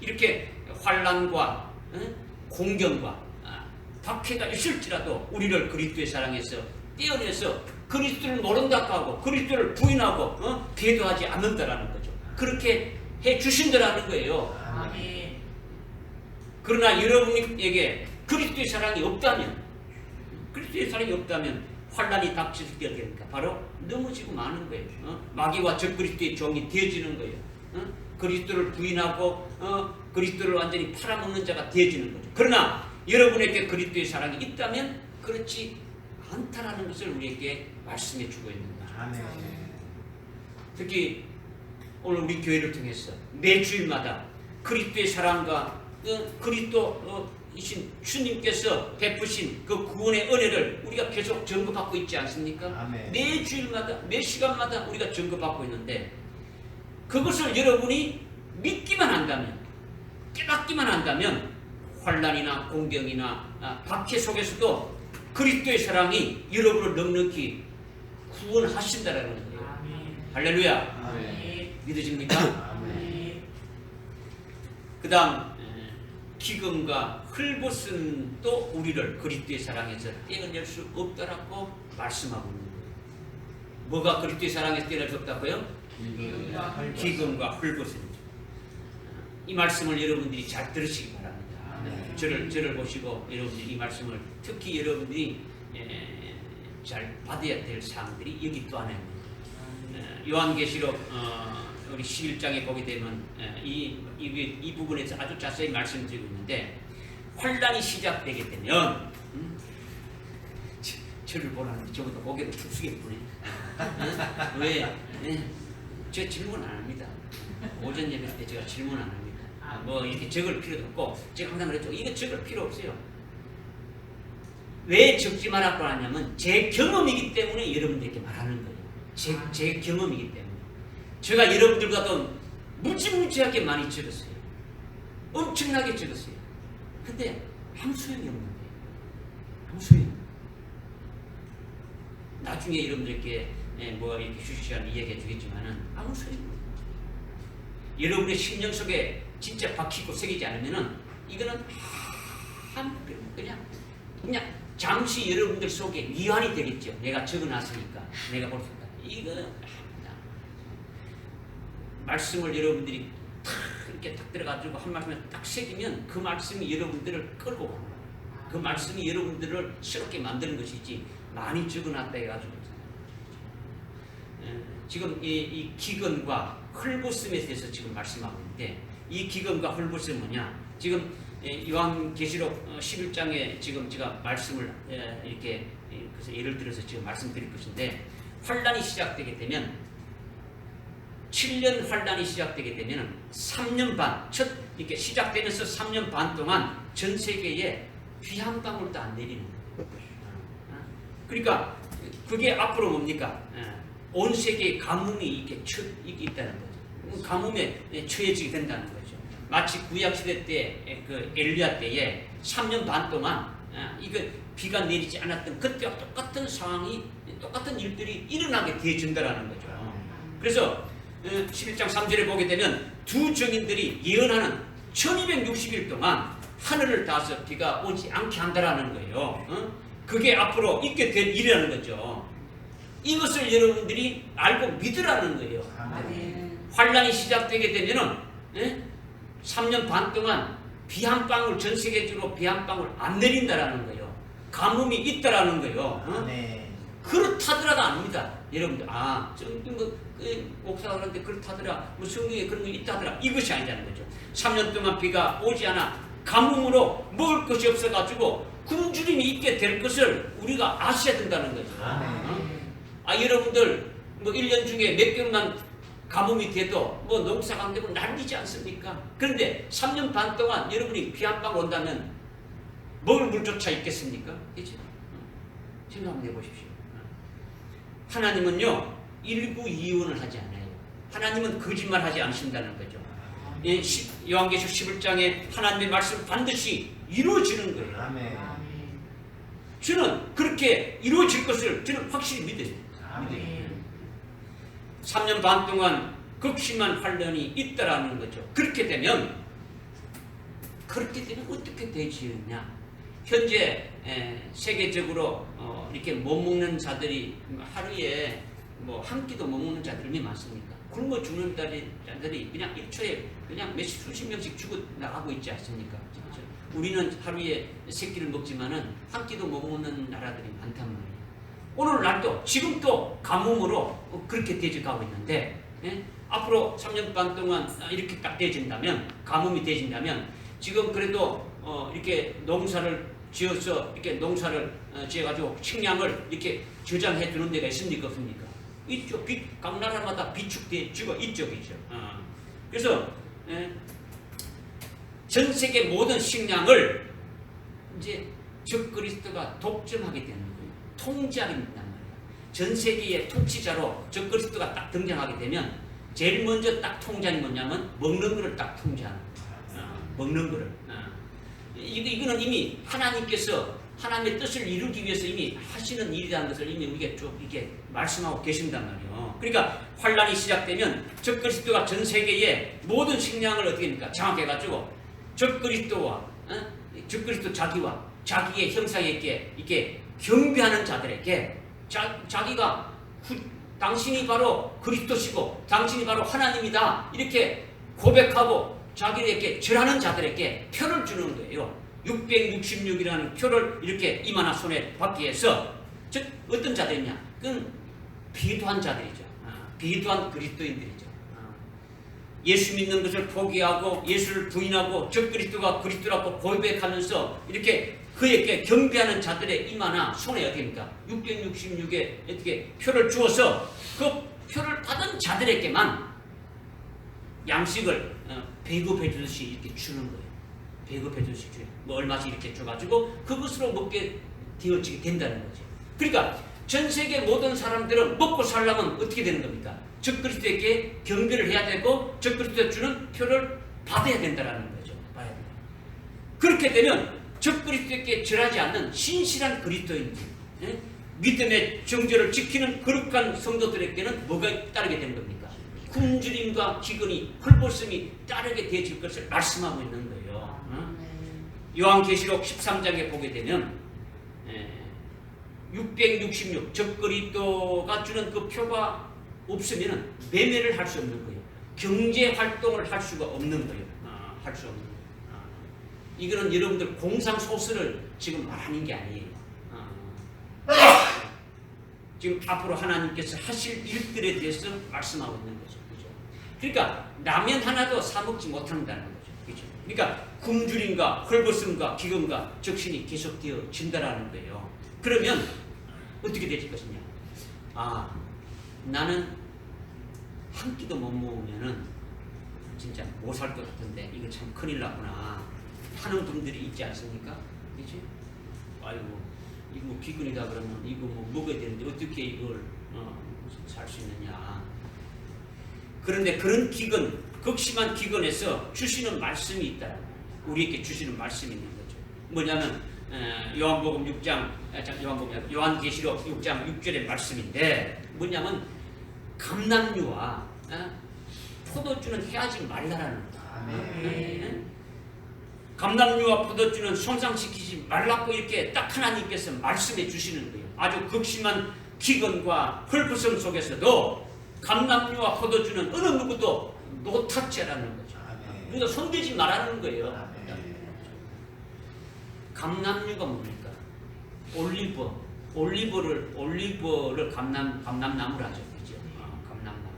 [SPEAKER 1] 이렇게 환난과 공경과 박해가 있을지라도 우리를 그리스도의 사랑에서 떼어내서 그리스도를 모른다고 하고 그리스도를 부인하고 배도하지 않는다라는 거죠. 그렇게 해주신다라는 거예요. 그러나 여러분에게 그리스도의 사랑이 없다면, 그리스도의 사랑이 없다면 환난이 닥칠 때 어떻게 됩니까? 바로 넘어지고 마는 거예요. 마귀와 적그리스도의 종이 되어지는 거예요. 그리스도를 부인하고 그리스도를 완전히 팔아먹는 자가 되어지는 거죠. 그러나 여러분에게 그리스도의 사랑이 있다면 그렇지 않다라는 것을 우리에게 말씀해 주고 있는 거죠. 특히 오늘 우리 교회를 통해서 매주일마다 그리스도의 사랑과 그리스도 이신 주님께서 베푸신 그 구원의 은혜를 우리가 계속 증거받고 있지 않습니까?
[SPEAKER 3] 아멘.
[SPEAKER 1] 매 주일마다 매 시간마다 우리가 증거받고 있는데 그것을 여러분이 믿기만 한다면 깨닫기만 한다면 환난이나 공경이나 박해 속에서도 그리스도의 사랑이 여러분을 넉넉히 구원하신다라는 거예요. 할렐루야.
[SPEAKER 3] 아멘.
[SPEAKER 1] 믿으십니까?
[SPEAKER 3] 아멘.
[SPEAKER 1] 그 다음 기근과 흙벗음도 우리를 그리스도의 사랑에서 떼어낼 수 없다라고 말씀하고 있는 거예요. 뭐가 그리스도의 사랑에서 떼어낼 수 없다고요? 기근과 흙벗음. 이 말씀을 여러분들이 잘 들으시기 바랍니다.
[SPEAKER 3] 아멘.
[SPEAKER 1] 저를 보시고 여러분들이 이 말씀을 특히 여러분들이 잘 받아야 될 사항들이 여기 또 안에 있는 요한계시록 우리 11장에 보게 되면 이 부분에서 아주 자세히 말씀드리고 있는데 환란이 시작되게 되면 저를 보라는데 저보다 고개를 축수겠구네. 왜? 저 질문 안 합니다. 오전 예배 때 제가 질문 안 합니다. 뭐 이렇게 적을 필요도 없고 제가 항상 그랬죠. 이거 적을 필요 없어요. 왜 적지 말라고 하냐면 제 경험이기 때문에 여러분들에게 말하는 거예요. 제 경험이기 때문에. 제가 여러분들과도 무지무지하게 많이 적었어요. 엄청나게 적었어요. 근데 아무 소용이 없는 거예요. 아무 소용이 없는 거예요. 나중에 여러분들께 뭐 이렇게 휴식시간 이야기해 주겠지만은 아무 소용이 없는 거예요. 여러분의 심령 속에 진짜 박히고 새기지 않으면은 이거는 그냥 잠시 여러분들 속에 위안이 되겠죠. 내가 적어놨으니까 내가 볼 수 있다. 이거는 말씀을 여러분들이 탁 이렇게 딱 들어가지고 한 말씀에 딱 새기면 그 말씀이 여러분들을 끌고 가는 거예요. 그 말씀이 여러분들을 새롭게 만드는 것이지 많이 적어놨다 해가지고 지금 이 기근과 흙벗음에 대해서 지금 말씀하고 있는데 이 기근과 흙벗음은 뭐냐? 지금 요한계시록 11장에 지금 제가 말씀을 이렇게 그래서 예를 들어서 지금 말씀드릴 것인데 환란이 시작되게 되면 7년 환란이 시작되게 되면 3년 반, 첫 이렇게 시작되면서 3년 반 동안 전 세계에 비 한 방울도 안 내리는 거예요. 그러니까 그게 앞으로 뭡니까? 온 세계에 가뭄이 이렇게 있다는 거죠. 가뭄에 처해지게 된다는 거죠. 마치 구약시대 때 그 엘리야 때에 3년 반 동안 이거 비가 내리지 않았던 그때와 똑같은 상황이 똑같은 일들이 일어나게 되어진다라는 거죠. 그래서 11장 3절에 보게 되면 두 증인들이 예언하는 1260일 동안 하늘을 닿아서 비가 오지 않게 한다라는 거예요. 그게 앞으로 있게 될 일이라는 거죠. 이것을 여러분들이 알고 믿으라는 거예요. 환란이 시작되게 되면은 3년 반 동안 비 한 방울 전 세계적으로 비 한 방울 안 내린다라는 거예요. 가뭄이 있다라는 거예요. 그렇다더라가 아닙니다. 여러분들 목사가 그러는데 그렇다더라 뭐 성경에 그런 게 있다더라 이것이 아니라는 거죠. 3년 동안 비가 오지 않아 가뭄으로 먹을 것이 없어가지고 굶주림이 있게 될 것을 우리가 아셔야 된다는 거죠. 여러분들 뭐 1년 중에 몇 개월만 가뭄이 돼도 뭐 농사가 안 되고 난리지 않습니까? 그런데 3년 반 동안 여러분이 비 한 방 온다면 먹을 물조차 있겠습니까? 그렇죠? 생각 한번 해보십시오. 하나님은요 일구이원을 하지 않아요. 하나님은 거짓말하지 않으신다는 거죠. 요한계시록 11장에 하나님의 말씀 반드시 이루어지는 거예요. 저는 그렇게 이루어질 것을 저는 확실히 믿어요. 3년 반 동안 극심한 환란이 있다라는 거죠. 그렇게 되면 어떻게 되지느냐? 현재 세계적으로 이렇게 못 먹는 자들이 하루에 뭐 한 끼도 못 먹는 자들이 얼마나 많습니까? 굶어 죽는 자들이 그냥 1초에 그냥 수십 명씩 죽어 나가고 있지 않습니까? 그렇죠? 우리는 하루에 3끼를 먹지만은 한 끼도 못 먹는 나라들이 많단 말이에요. 오늘날도 지금도 가뭄으로 그렇게 되어가고 있는데 앞으로 3년 반 동안 이렇게 딱 되어진다면 가뭄이 되어진다면 지금 그래도 이렇게 농사를 지어서 이렇게 농사를 지어가지고 식량을 이렇게 저장해 두는 데가 있습니까 없습니까? 있죠. 각 나라마다 비축돼 주가 있죠. 그래서 전 세계 모든 식량을 이제 적그리스도가 독점하게 되는 거예요. 통치하게 된단 말이에요. 전 세계의 통치자로 적그리스도가 딱 등장하게 되면 제일 먼저 딱 통제하는 뭐냐면 먹는 거를 딱 통제하는 거예요. 먹는 거를. 이거는 이미 하나님께서 하나님의 뜻을 이루기 위해서 이미 하시는 일이라는 것을 이미 우리가 쭉 이렇게 말씀하고 계신단 말이에요. 그러니까 환란이 시작되면 적그리스도가 전 세계의 모든 식량을 어떻게 합니까? 장악해가지고 적그리스도와 적그리스도 자기와 자기의 형상에게 이렇게 경배하는 자들에게 자기가 당신이 바로 그리스도시고 당신이 바로 하나님이다 이렇게 고백하고 자기에게 절하는 자들에게 표를 주는 거예요. 666이라는 표를 이렇게 이마나 손에 받기 위해서 즉 어떤 자들이냐? 그건 비도한 자들이죠. 비도한 그리스도인들이죠. 예수 믿는 것을 포기하고 예수를 부인하고 적그리스도가 그리스도라고 고백하면서 이렇게 그에게 경배하는 자들의 이마나 손에 어디입니까? 666에 어떻게 표를 주어서 그 표를 받은 자들에게만 양식을 배급해 주듯이 이렇게 주는 거예요. 배급해 주듯이 줘요. 뭐 얼마씩 이렇게 줘가지고 그것으로 먹게 되어지게 된다는 거죠. 그러니까 전 세계 모든 사람들은 먹고 살려면 어떻게 되는 겁니까? 적그리스도에게 경배를 해야 되고 적그리스도가 주는 표를 받아야 된다는 거죠. 받아야 된다. 그렇게 되면 적그리스도에게 절하지 않는 신실한 그리스도인들, 믿음의 정죄를 지키는 거룩한 성도들에게는 뭐가 따르게 되는 겁니까? 굶주림과 기근이 헐벗음이 따르게 되어질 것을 말씀하고 있는 거예요. 요한계시록 13장에 보게 되면 666 적그리스도가 주는 그 표가 없으면 매매를 할 수 없는 거예요. 경제 활동을 할 수가 없는 거예요. 할 수 없는 거예요. 이거는 여러분들 공상 소설을 지금 말하는 게 아니에요. 지금 앞으로 하나님께서 하실 일들에 대해서 말씀하고 있는 거죠. 그죠? 그러니까 라면 하나도 사 먹지 못한다는 거죠. 그죠? 그러니까 굶주림과 헐벗음과 기근과 적신이 계속되어 진다라는 거예요. 그러면 어떻게 되실 것이냐? 나는 한 끼도 못 먹으면은 진짜 못 살 것 같은데 이거 참 큰일 났구나 하는 분들이 있지 않습니까? 그렇지? 아이고 이거 뭐 기근이다 그러면 이거 뭐 먹어야 되는데 어떻게 이걸 살 수 있느냐? 그런데 그런 기근, 극심한 기근에서 주시는 말씀이 있다. 우리에게 주시는 말씀이 있는 거죠. 뭐냐면 요한복음 6장, 요한계시록 6장 6절의 말씀인데 뭐냐면 감람류와 포도주는 해하지 말라라는 거다. 감람류와 포도주는 손상시키지 말라고 이렇게 딱 하나님께서 말씀해 주시는 거예요. 아주 극심한 기근과 헐벗음 속에서도 감람류와 포도주는 어느 누구도 노타치라는 거죠. 누구도 손대지 말라는 거예요. 감람류가 뭡니까? 올리브를 감람나무라 하죠. 그죠? 감람나무.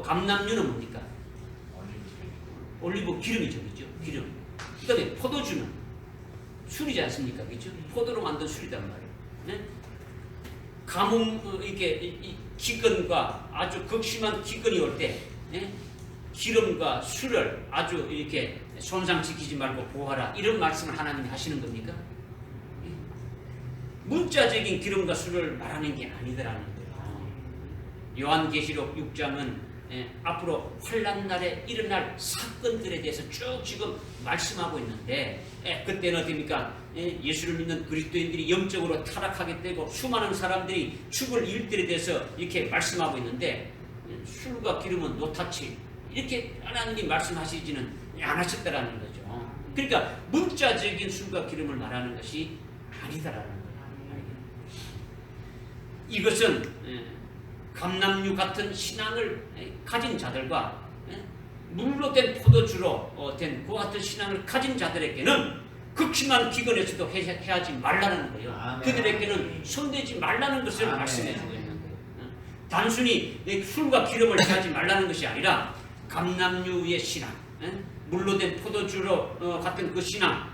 [SPEAKER 1] 감람류는 뭡니까? 올리브 기름이죠. 그죠? 기름. 그 다음에 포도주는 술이지 않습니까? 그죠? 포도로 만든 술이단 말이에요. 네? 가뭄, 이렇게, 기근과 아주 극심한 기근이 올 때, 네? 기름과 술을 아주 이렇게 손상시키지 말고 보호하라. 이런 말씀을 하나님이 하시는 겁니까? 문자적인 기름과 술을 말하는 게 아니더라는 거예요. 요한계시록 6장은 앞으로 환난 날에 일어날 사건들에 대해서 쭉 지금 말씀하고 있는데 그때는 어떻습니까? 예수를 믿는 그리스도인들이 영적으로 타락하게 되고 수많은 사람들이 죽을 일들에 대해서 이렇게 말씀하고 있는데 술과 기름은 노타치 이렇게 하나님이 말씀하시지는 않으셨다라는 거죠. 그러니까 문자적인 술과 기름을 말하는 것이 아니다라는 거예요. 이것은 감람류 같은 신앙을 가진 자들과 물로 된 포도주로 된 그와 같은 신앙을 가진 자들에게는 극심한 기근에서도 해하지 말라는 거예요. 그들에게는 손대지 말라는 것을 말씀해 주고 있는 거예요. 단순히 술과 기름을 해하지 말라는 것이 아니라 감람류의 신앙, 물로 된 포도주로 같은 그 신앙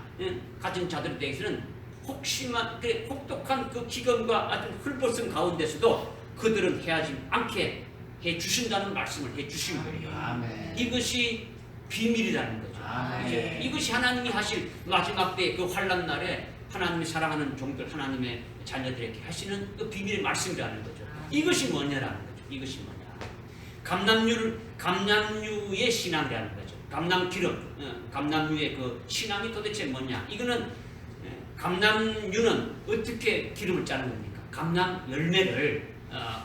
[SPEAKER 1] 가진 자들에 대해서는 혹독한 그 기근과 아주 hul벗은 가운데서도 그들은 해하지 않게 해주신다는 말씀을 해주신 거예요. 이것이 비밀이라는 거죠.
[SPEAKER 3] 아멘.
[SPEAKER 1] 그죠? 이것이 하나님이 하실 마지막 때 그 환난 날에 하나님이 사랑하는 종들, 하나님의 자녀들에게 하시는 그 비밀의 말씀이라는 거죠. 이것이 뭐냐라는 거죠. 이것이 뭐냐. 감람류의 신앙이라는 거죠. 감람기름, 감람류의 그 신앙이 도대체 뭐냐. 이거는 감람류는 어떻게 기름을 짜는 겁니까? 감람 열매를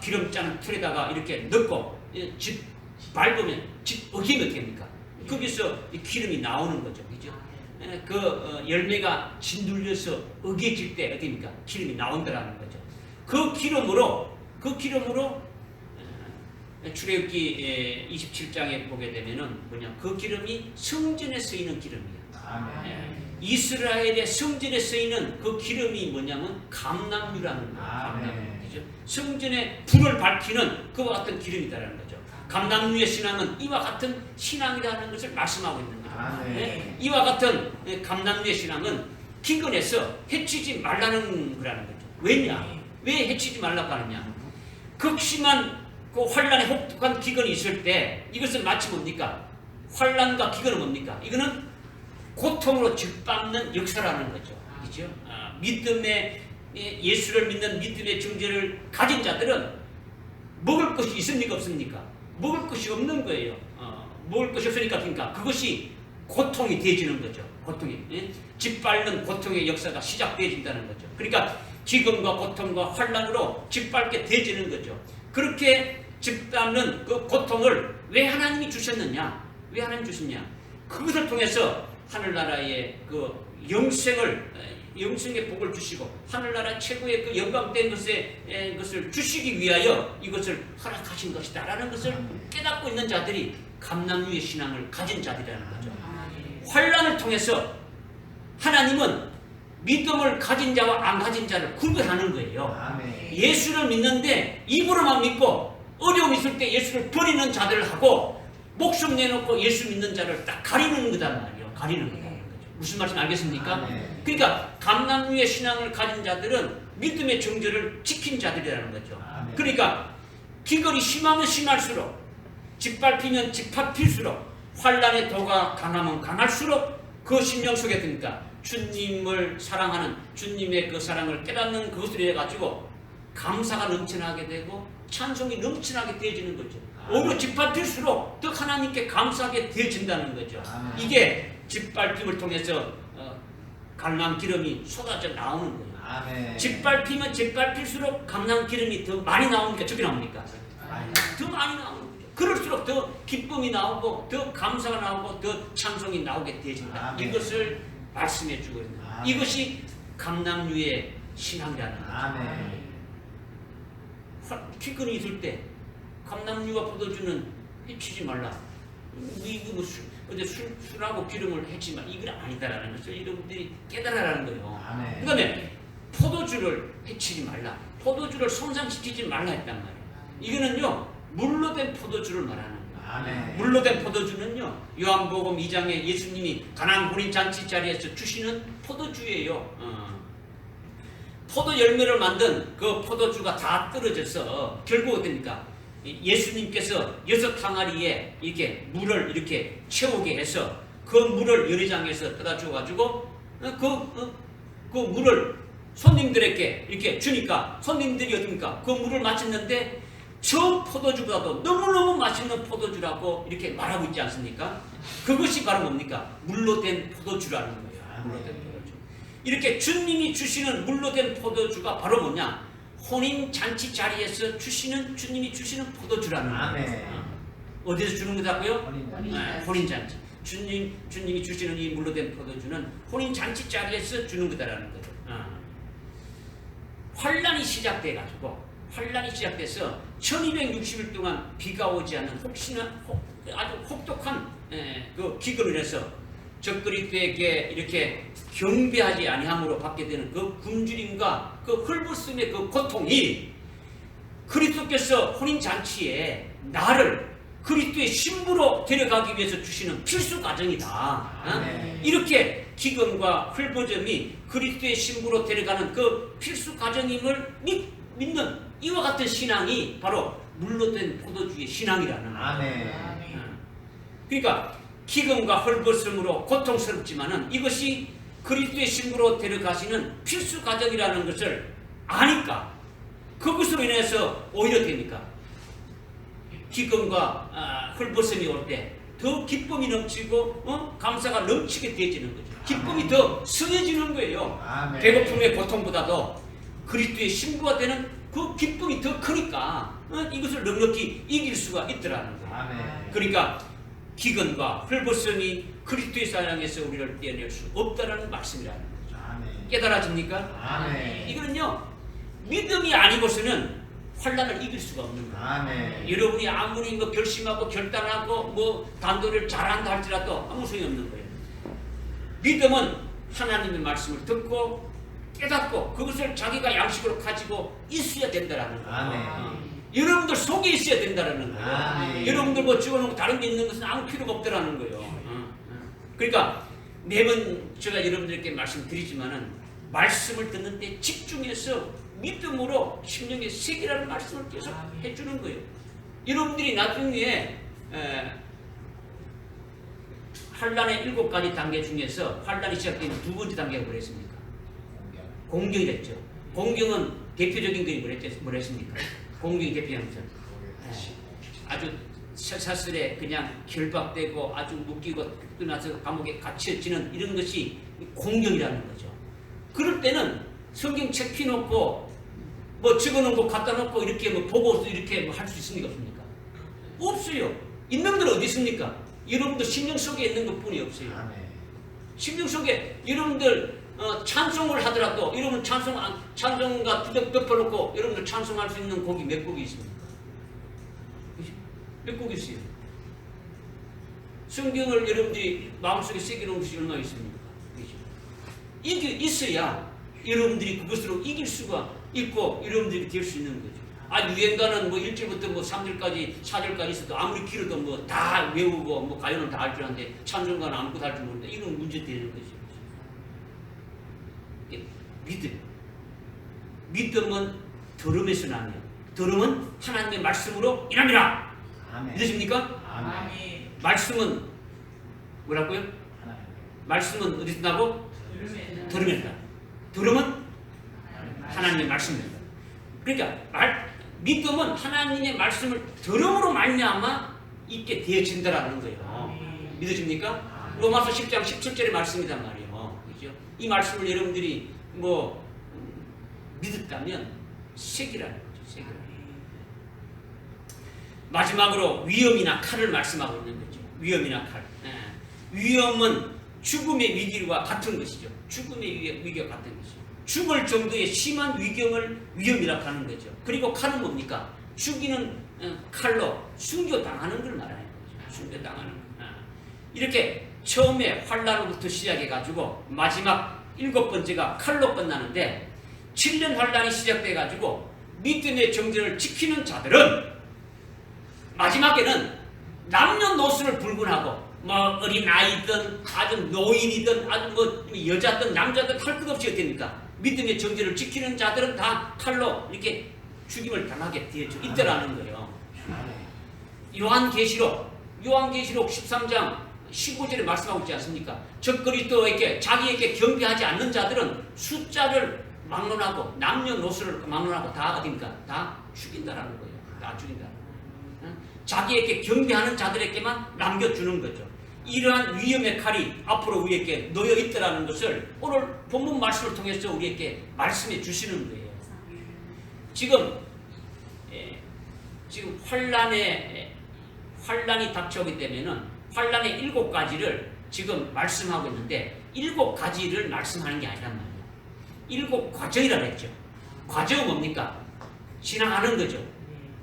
[SPEAKER 1] 기름 짜는 틀에다가 이렇게 넣고 집 밟으면 집 어기면 됩니까? 거기서 이 기름이 나오는 거죠. 그죠? 그 열매가 진둘려서 어기질 때 어디입니까? 기름이 나온다라는 거죠. 그 기름으로 출애굽기 27장에 보게 되면은 뭐냐? 그 기름이 성전에 쓰이는 기름이야.
[SPEAKER 3] 아멘.
[SPEAKER 1] 이스라엘의 성전에 쓰이는 그 기름이 뭐냐면 감람류라는 거예요. 감람류. 그죠? 성전에 불을 밝히는 그와 같은 기름이다라는 거죠. 감람류의 신앙은 이와 같은 신앙이라는 것을 말씀하고 있는 거죠. 네? 이와 같은 감람류의 신앙은 기근에서 해치지 말라는 거라는 거죠. 왜냐? 왜 해치지 말라고 하느냐? 극심한 그 환란에 혹독한 기근이 있을 때 이것은 마치 뭡니까? 환란과 기근은 뭡니까? 이거는 고통으로 짓밟는 역사라는 거죠. 그죠? 믿음의 예수를 믿는 믿음의 증거를 가진 자들은 먹을 것이 있습니까? 없습니까? 먹을 것이 없는 거예요. 먹을 것이 없으니까 그러니까 그것이 고통이 되어지는 거죠. 고통이. 짓밟는 고통의 역사가 시작되어진다는 거죠. 그러니까 기근과 고통과 환란으로 짓밟게 되어지는 거죠. 그렇게 짓밟는 그 고통을 왜 하나님이 주셨느냐? 왜 하나님 주셨냐? 그것을 통해서 하늘나라의 그 영생의 복을 주시고 하늘나라 최고의 그 영광된 것을 주시기 위하여 이것을 허락하신 것이다라는 것을 깨닫고 있는 자들이 감람류의 신앙을 가진 자들이라는 거죠. 환란을 통해서 하나님은 믿음을 가진 자와 안 가진 자를 구별하는 거예요. 예수를 믿는데 입으로만 믿고 어려움이 있을 때 예수를 버리는 자들을 하고 목숨 내놓고 예수 믿는 자를 딱 가리는 거단 말이에요. 가리는 거다. 무슨 말씀 알겠습니까? 그러니까 감람류의 신앙을 가진 자들은 믿음의 정절을 지킨 자들이라는 거죠. 그러니까 기근이 심하면 심할수록 짓밟히면 짓밟힐수록 환란의 도가 강하면 강할수록 그 심령 속에 드니까 주님을 사랑하는 주님의 그 사랑을 깨닫는 그것을 해 가지고 감사가 넘쳐나게 되고 찬송이 넘쳐나게 되어지는 거죠. 오히려 짓밟힐수록 더 하나님께 감사하게 되어진다는 거죠. 이게 짓밟힘을 통해서 감람 기름이 쏟아져 나오는 거예요. 짓밟히면 짓밟힐수록 감람 기름이 더 많이 나오니까 저기 나옵니까? 더 많이 나오는 거죠. 그럴수록 더 기쁨이 나오고 더 감사가 나오고 더 찬송이 나오게 되어진다. 이것을 말씀해 주고 있는 거예요. 이것이 감람류의 신앙이라는 거죠. 기근이 있을 때 감람류와 포도주는 해치지 말라. 이거 뭐 어제 술하고 기름을 해치지 말라. 이건 아니다라는 것을 여러분들이 깨달아라는 거예요. 그 다음에 포도주를 해치지 말라. 포도주를 손상시키지 말라 했단 말이에요. 이거는요 물로 된 포도주를 말하는 거예요. 물로 된 포도주는요 요한복음 2장에 예수님이 가나안 혼인 잔치 자리에서 주시는 포도주예요. 포도 열매를 만든 그 포도주가 다 떨어져서 결국 어떻습니까? 예수님께서 6항아리에 이렇게 물을 이렇게 채우게 해서 그 물을 요리장에서 떠다 주어가지고 그 물을 손님들에게 이렇게 주니까 손님들이 어떻습니까? 그 물을 마셨는데 저 포도주보다도 너무너무 맛있는 포도주라고 이렇게 말하고 있지 않습니까? 그것이 바로 뭡니까? 물로 된 포도주라는 거예요. 물로 된 포도주. 이렇게 주님이 주시는 물로 된 포도주가 바로 뭐냐? 혼인 잔치 자리에서 주님이 주시는 포도주라는 거예요. 어디서 주는 거다고요? 혼인 잔치. 주님이 주시는 이 물로 된 포도주는 혼인 잔치 자리에서 주는 거다라는 거죠. 환란이 시작돼서 1260일 동안 비가 오지 않는 아주 혹독한 그 기근을 해서 적그리스도에게 이렇게 경배하지 아니함으로 받게 되는 그 굶주림과 그 헐벗음의 그 고통이 그리스도께서 혼인잔치에 나를 그리스도의 신부로 데려가기 위해서 주시는 필수 과정이다. 이렇게 기근과 헐벗음이 그리스도의 신부로 데려가는 그 필수 과정임을 믿는 이와 같은 신앙이 바로 물로 된 포도주의 신앙이라는 거예요. 그러니까 기근과 헐벗음으로 고통스럽지만은 이것이 그리스도의 신부로 데려가시는 필수 과정이라는 것을 아니까 그것으로 인해서 오히려 됩니까? 기근과 헐벗음이 올 때 더 기쁨이 넘치고 감사가 넘치게 되어지는 거죠. 기쁨이 더 성해지는 거예요.
[SPEAKER 3] 아멘.
[SPEAKER 1] 배고픔의 고통보다도 그리스도의 신부가 되는 그 기쁨이 더 크니까 이것을 넉넉히 이길 수가 있더라는 거예요.
[SPEAKER 3] 아멘.
[SPEAKER 1] 그러니까 기근과 헐벗음이 그리스도의 사랑에서 우리를 떼어낼 수 없다라는 말씀이라는 거죠.
[SPEAKER 3] 아멘.
[SPEAKER 1] 깨달아집니까?
[SPEAKER 3] 아멘.
[SPEAKER 1] 이거는요 믿음이 아니고서는 환란을 이길 수가 없는 거예요.
[SPEAKER 3] 아멘.
[SPEAKER 1] 여러분이 아무리 뭐 결심하고 결단하고 뭐 단도를 잘한다 할지라도 아무 소용이 없는 거예요. 믿음은 하나님의 말씀을 듣고 깨닫고 그것을 자기가 양식으로 가지고 있어야 된다라는 거예요.
[SPEAKER 3] 아멘.
[SPEAKER 1] 여러분들 속에 있어야 된다라는 거예요.
[SPEAKER 3] 아멘.
[SPEAKER 1] 여러분들 뭐 집어넣고 다른 데 있는 것은 아무 필요가 없다라는 거예요. 그러니까 매번 제가 여러분들께 말씀드리지만은 말씀을 듣는데 집중해서 믿음으로 심령의 새기라는 말씀을 계속 해주는 거예요. 여러분들이 나중에 환란의 7가지 단계 중에서 환란이 시작되는 두 번째 단계가 뭐랬습니까? 공경이랬죠. 공경은 대표적인 것이 뭐랬습니까? 공경이 대표적인 것. 아주 사슬에 그냥 결박되고 아주 묶이고 끝나서 감옥에 갇혀지는 이런 것이 공경이라는 거죠. 그럴 때는 성경책 펴놓고 뭐 적어놓은 거 갖다 놓고 이렇게 뭐 보고 이렇게 뭐 할 수 있습니까? 없습니까? 없어요. 있는 건 어디 있습니까? 여러분들 심령 속에 있는 것뿐이 없어요.
[SPEAKER 3] 아멘.
[SPEAKER 1] 심령 속에 여러분들 찬송을 하더라도 여러분 찬송가 덮어놓고 여러분들 찬송할 수 있는 곡이 몇 곡이 있습니까? 몇 곡이 있어요? 성경을 여러분들이 마음속에 새겨놓은 것이 얼마나 있습니까? 이게 있어야 여러분들이 그것으로 이길 수가 있고 여러분들이 될 수 있는 거죠. 유행가는 뭐 1절부터 뭐 3절까지 4절까지 있어도 아무리 길어도 뭐 다 외우고 뭐 가요는 다 할 줄 아는데 찬송가는 아무것도 할 줄 모르는데 이건 문제 되는 거죠. 믿음은 들음에서 나며 들음은 하나님의 말씀으로 인합니다.
[SPEAKER 3] 아멘.
[SPEAKER 1] 믿으십니까?
[SPEAKER 3] 아멘.
[SPEAKER 1] 말씀은 뭐라고요?
[SPEAKER 3] 하나님.
[SPEAKER 1] 말씀은 어디서 나고? 들음에서 나. 들음은 하나님의 말씀입니다. 그러니까 믿음은 하나님의 말씀을 들음으로 말미암아 있게 되어진다라는 거예요. 믿으십니까? 로마서 10장 17절의 말씀이란 말이에요. 그죠? 이 말씀을 여러분들이 뭐 믿었다면 새기라는 거죠. 새기라는 거죠. 마지막으로 위험이나 칼을 말씀하고 있는 거죠. 위험이나 칼. 위험은 죽음의 위기와 같은 것이죠. 죽음의 위기와 같은 것이죠. 죽을 정도의 심한 위험이라고 하는 거죠. 그리고 칼은 뭡니까? 죽이는 칼로 순교당하는 걸 말하는 거죠. 순교당하는 거. 이렇게 처음에 환란부터 시작해가지고 마지막 7번째가 칼로 끝나는데 7년 환란이 시작돼가지고 믿음의 정전을 지키는 자들은 마지막에는 남녀노소를 불문하고 뭐 어린 아이든 아주 노인이든 아주 뭐 여자든 남자든 할 것 없이 어떻습니까? 믿음의 정죄를 지키는 자들은 다 칼로 이렇게 죽임을 당하게 되어 있더라는 거예요. 요한계시록 13장 15절에 말씀하고 있지 않습니까? 적 그리스도에게 자기에게 경배하지 않는 자들은 숫자를 막론하고 남녀노소를 막론하고 다 어딥니까? 다 죽인다라는 거예요. 다 죽인다. 자기에게 경배하는 자들에게만 남겨주는 거죠. 이러한 위험의 칼이 앞으로 우리에게 놓여 있더라는 것을 오늘 본문 말씀을 통해서 우리에게 말씀해 주시는 거예요. 지금 환란이 닥쳐오기 때문에는 환란의 7가지를 지금 말씀하고 있는데 7가지를 말씀하는 게 아니란 말이에요. 7과정이라고 했죠. 과정은 뭡니까? 지나가는 거죠.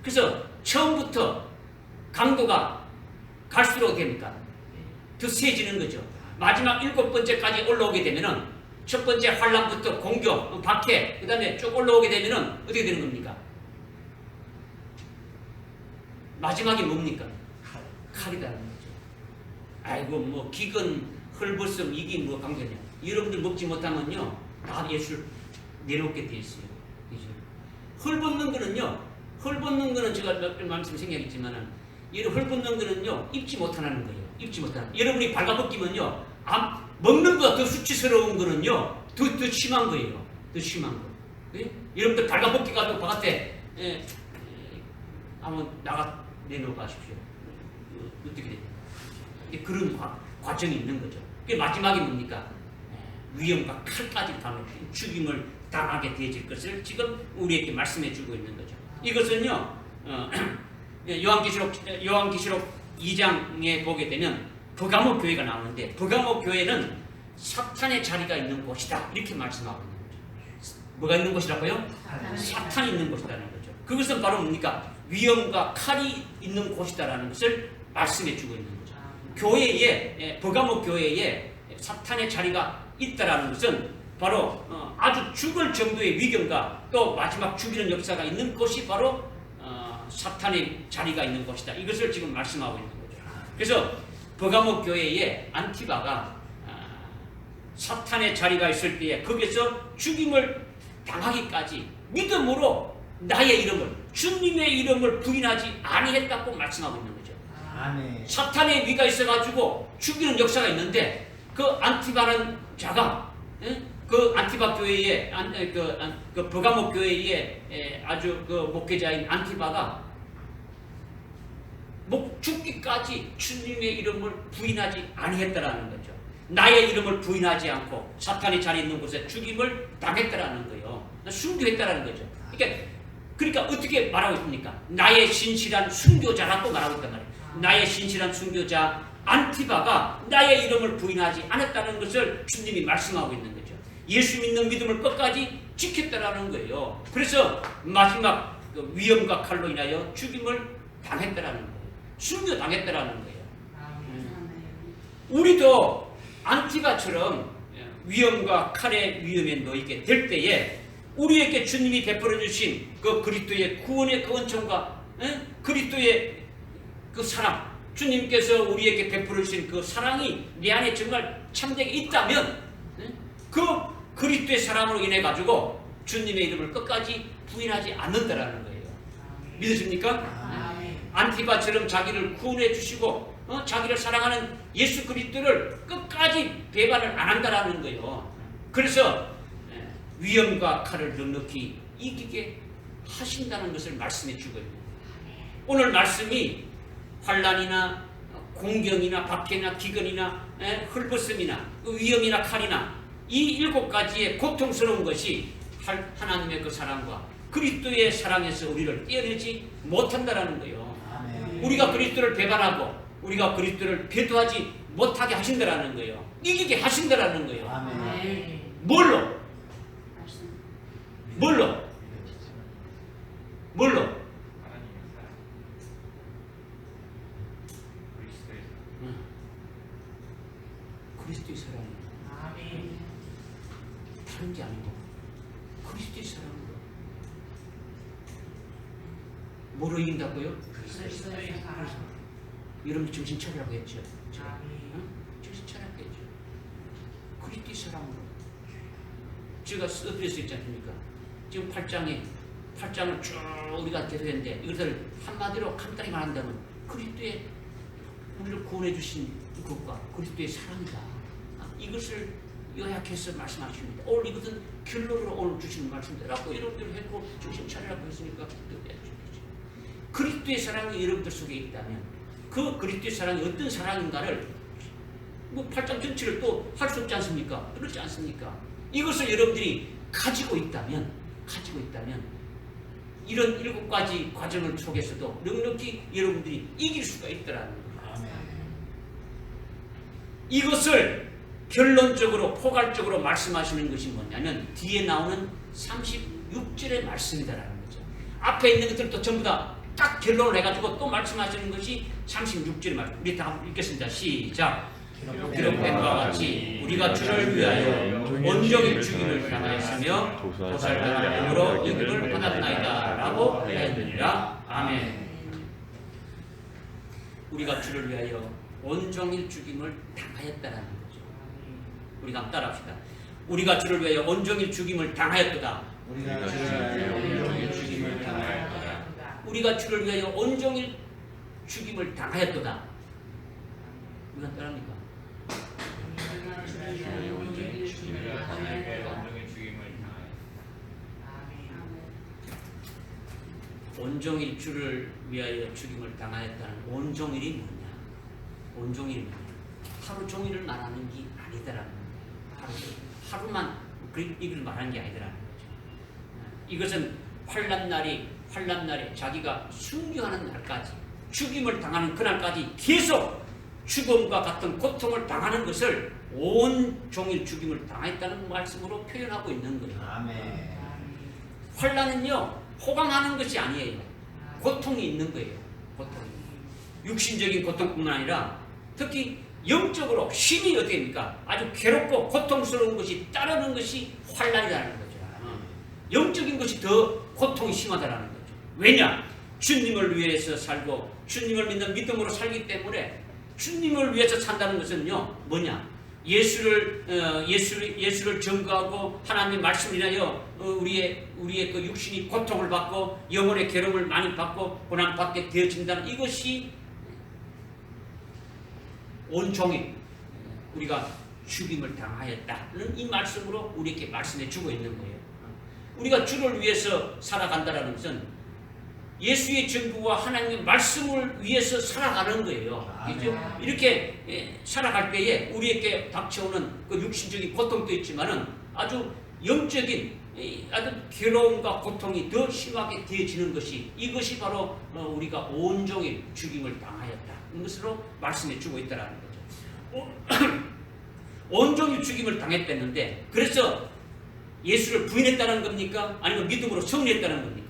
[SPEAKER 1] 그래서 처음부터 강도가 갈수록 됩니까? 더 세지는 거죠. 마지막 7번째까지 올라오게 되면은 첫 번째 환란부터 공격, 박해, 그 다음에 쭉 올라오게 되면은 어떻게 되는 겁니까? 마지막이 뭡니까? 칼이라는 거죠. 아이고 뭐 기근, 헐벗음 이게 뭐 관계냐? 여러분들 먹지 못하면요 다 예수를 내놓게 돼 있어요. 그죠? 헐벗는 거는 제가 몇 번 말씀 생각했지만은 이 헐벗는 거는요 입지 못하는 거예요. 입지 못하는. 여러분이 발가벗기면요, 먹는 것보다 더 수치스러운 거는요, 더 심한 거예요. 더 심한 거. 예? 여러분들 발가벗기 가지고 바깥에 한번 내놓아 가십시오. 어떻게 됩니까? 그런 과정이 있는 거죠. 그 마지막이 뭡니까? 위험과 칼까지 당하게 죽임을 당하게 되어질 것을 지금 우리에게 말씀해 주고 있는 거죠. 이것은요, 요한계시록 2장에 보게 되면 버가모 교회가 나오는데, 버가모 교회는 사탄의 자리가 있는 곳이다, 이렇게 말씀하고 있는 거죠. 뭐가 있는 곳이라고요? 사탄이 있는 곳이라는 거죠. 그것은 바로 뭡니까? 위험과 칼이 있는 곳이다라는 것을 말씀해 주고 있는 거죠. 교회에, 버가모 교회에 사탄의 자리가 있다라는 것은 바로 아주 죽을 정도의 위경과 또 마지막 죽이는 역사가 있는 곳이 바로 사탄의 자리가 있는 곳이다, 이것을 지금 말씀하고 있는 거죠. 그래서 버가모 교회에 안티바가 사탄의 자리가 있을 때에 거기서 죽임을 당하기까지 믿음으로 나의 이름을, 주님의 이름을 부인하지 아니했다고 말씀하고 있는 거죠.
[SPEAKER 3] 아멘.
[SPEAKER 1] 사탄의 위가 있어가지고 죽이는 역사가 있는데, 그 안티바는 자가, 그 안티바 교회의 그 버가모 교회의 아주 그 목회자인 안티바가 죽기까지 주님의 이름을 부인하지 아니했다라는 거죠. 나의 이름을 부인하지 않고 사탄의 자리에 있는 곳에 죽임을 당했다라는 거예요. 순교했다라는 거죠. 그러니까 어떻게 말하고 있습니까? 나의 신실한 순교자라고 말하고 있단 말이에요. 나의 신실한 순교자 안티바가 나의 이름을 부인하지 않았다는 것을 주님이 말씀하고 있는 거죠. 예수 믿는 믿음을 끝까지 지켰다라는 거예요. 그래서 마지막 그 위험과 칼로 인하여 죽임을 당했다라는 거예요. 순교당했다라는 거예요. 우리도 안티바처럼 위험과 칼의 위험에 놓이게 될 때에 우리에게 주님이 베풀어 주신 그 그리스도의 구원의 그 은총과 그리스도의 그 사랑, 주님께서 우리에게 베풀어 주신 그 사랑이 내 안에 정말 참되게 있다면 그 그리스도의 사랑으로 인해 가지고 주님의 이름을 끝까지 부인하지 않는다라는 거예요. 믿으십니까? 안티바처럼 자기를 구원해 주시고 자기를 사랑하는 예수 그리스도를 끝까지 배반을 안 한다라는 거예요. 그래서 위험과 칼을 넉넉히 이기게 하신다는 것을 말씀해 주고 있는 거예요. 오늘 말씀이 환난이나 공경이나 박해나 기근이나 헐벗음이나 위험이나 칼이나 이 7가지의 고통스러운 것이 하나님의 그 사랑과 그리스도의 사랑에서 우리를 떼어내지 못한다라는 거예요. 우리가 그리스도를 배반하고 우리가 그리스도를 배도하지 못하게 하신다라는 거예요. 이기게 하신다라는 거예요. 뭘로? 그리스도의 사랑이에요. 다른 게 아니고 그리스도의 사랑으로. 뭐로 이긴다고요? 여러분 정신 차리라고 했죠. 정신 차리라고 했죠. 그리스도의 사랑으로. 제가 엎드려서 있지 않습니까? 지금 8장을 쭉 우리가 계속했는데 이것을 한마디로 간단히 말한다면 그리스도의 우리를 구원해 주신 그것과 그리스도의 사랑이다. 이것을 요약해서 말씀하십니다. 오늘 이것은 결론으로 오늘 주시는 말씀대로라고 여러분들 했고 정신 차리라고 했으니까 그리스도의 사랑이 여러분들 속에 있다면 그 그리스도의 사랑이 어떤 사랑인가를 8장 전체를 또 할 수 없지 않습니까? 그렇지 않습니까? 이것을 여러분들이 가지고 있다면 이런 7가지 과정을 속에서도 넉넉히 여러분들이 이길 수가 있더라는 거예요. 이것을 결론적으로 포괄적으로 말씀하시는 것이 뭐냐면 뒤에 나오는 36절의 말씀이다라는 거죠. 앞에 있는 것들도 전부 다 딱 결론을 해가지고 또 말씀하시는 것이 36절의 말씀. 우리 다 읽겠습니다. 시작. 기록된 바와 같이 우리가 주를 위하여 온종일 죽임을 당하였으며 도살당함으로 영광을 받았나이다 라고 하였느니라. 아멘. 우리가 주를 위하여 온종일 죽임을 당하였다라는 거죠. 우리가 한번 따라합시다. 우리가 주를 위하여 온종일 죽임을 당하였도다.
[SPEAKER 3] 우리가 주를 위하여 온종일 죽임을 당하였도다.
[SPEAKER 1] 우리가 주를 위하여 온종일 죽임을 당하였도다. 누가 따라합니까?
[SPEAKER 2] 주의 온전히 죽임을 당하였다.
[SPEAKER 1] 온종일주를 위하여 죽임을 당하였다는 온종일이 뭐냐? 온종일이 뭐냐? 하루 종일을 말하는 게 아니더라는 거예요. 하루만 이걸 말하는 게 아니더라는 거죠. 이것은 환난날에 자기가 순교하는 날까지, 죽임을 당하는 그날까지 계속 죽음과 같은 고통을 당하는 것을 온종일 죽임을 당했다는 말씀으로 표현하고 있는 거예요.
[SPEAKER 3] 아멘.
[SPEAKER 1] 환난은요, 호강하는 것이 아니에요. 고통이 있는 거예요. 고통이. 육신적인 고통뿐만 아니라 특히 영적으로 심히 어떻게 됩니까? 아주 괴롭고 고통스러운 것이 따르는 것이 환난이라는 거죠. 영적인 것이 더 고통이 심하다라는 거죠. 왜냐? 주님을 위해서 살고 주님을 믿는 믿음으로 살기 때문에 주님을 위해서 산다는 것은요, 뭐냐? 예수를 전거하고 하나님의 말씀을 인하여 우리의 그 육신이 고통을 받고 영혼의 괴로움을 많이 받고 고난받게 되어진다는 이것이 온종일 우리가 죽임을 당하였다는 이 말씀으로 우리에게 말씀해 주고 있는 거예요. 우리가 주를 위해서 살아간다는 것은 예수의 증거와 하나님의 말씀을 위해서 살아가는 거예요. 그렇죠? 이렇게 살아갈 때에 우리에게 닥쳐오는 그 육신적인 고통도 있지만은 아주 영적인 아주 괴로움과 고통이 더 심하게 되어지는 것이, 이것이 바로 우리가 온종일 죽임을 당하였다는 것으로 말씀해 주고 있다는 거죠. 온종일 죽임을 당했다는데, 그래서 예수를 부인했다는 겁니까? 아니면 믿음으로 승리했다는 겁니까?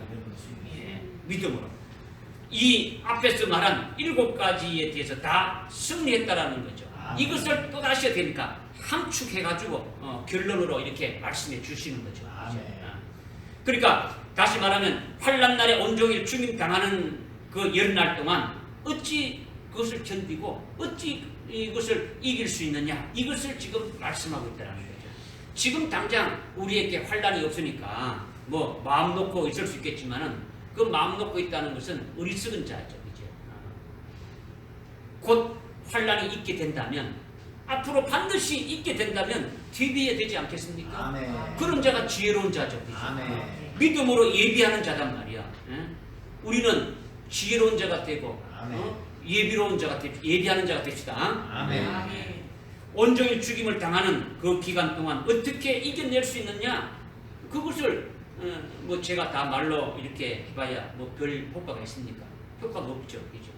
[SPEAKER 1] 믿음으로. 이 앞에서 말한 7가지에 대해서 다 승리했다라는 거죠. 이것을 또 다시 되니까 함축해가지고 결론으로 이렇게 말씀해 주시는 거죠. 그러니까 다시 말하면 환난날에 온종일 죽임 당하는 그 열날 동안 어찌 그것을 견디고 어찌 이것을 이길 수 있느냐, 이것을 지금 말씀하고 있다는 거죠. 지금 당장 우리에게 환난이 없으니까 뭐 마음 놓고 있을 수 있겠지만은 그 마음 놓고 있다는 것은 어리석은 자죠. 그죠? 곧 환난이 있게 된다면, 앞으로 반드시 있게 된다면 대비해야 되지 않겠습니까?
[SPEAKER 3] 아멘.
[SPEAKER 1] 그런 자가 지혜로운 자죠. 그죠?
[SPEAKER 3] 아멘.
[SPEAKER 1] 믿음으로 예비하는 자단 말이야. 우리는 지혜로운 자가 되고 예비로운 자가 예비하는 자가 됩시다.
[SPEAKER 3] 아멘.
[SPEAKER 1] 온종일 죽임을 당하는 그 기간 동안 어떻게 이겨낼 수 있느냐? 그것을 뭐 제가 다 말로 이렇게 해봐야 뭐 별 효과가 있습니까? 효과가 없죠. 그죠?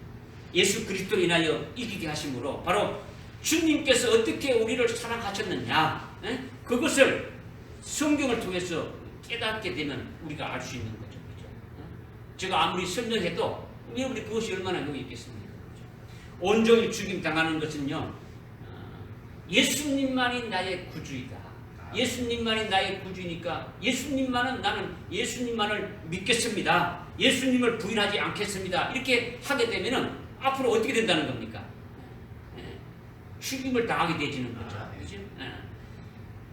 [SPEAKER 1] 예수 그리스도로 인하여 이기게 하심으로 바로 주님께서 어떻게 우리를 사랑하셨느냐, 그것을 성경을 통해서 깨닫게 되면 우리가 알 수 있는 거죠. 그죠? 제가 아무리 설명해도 여러분이 그것이 얼마나 용이 있겠습니까? 그죠? 온종일 죽임 당하는 것은요, 예수님만이 나의 구주이다. 예수님만이 나의 구주니까 나는 예수님만을 믿겠습니다. 예수님을 부인하지 않겠습니다. 이렇게 하게 되면은 앞으로 어떻게 된다는 겁니까? 죽임을 당하게 되지는 거죠. 그렇죠?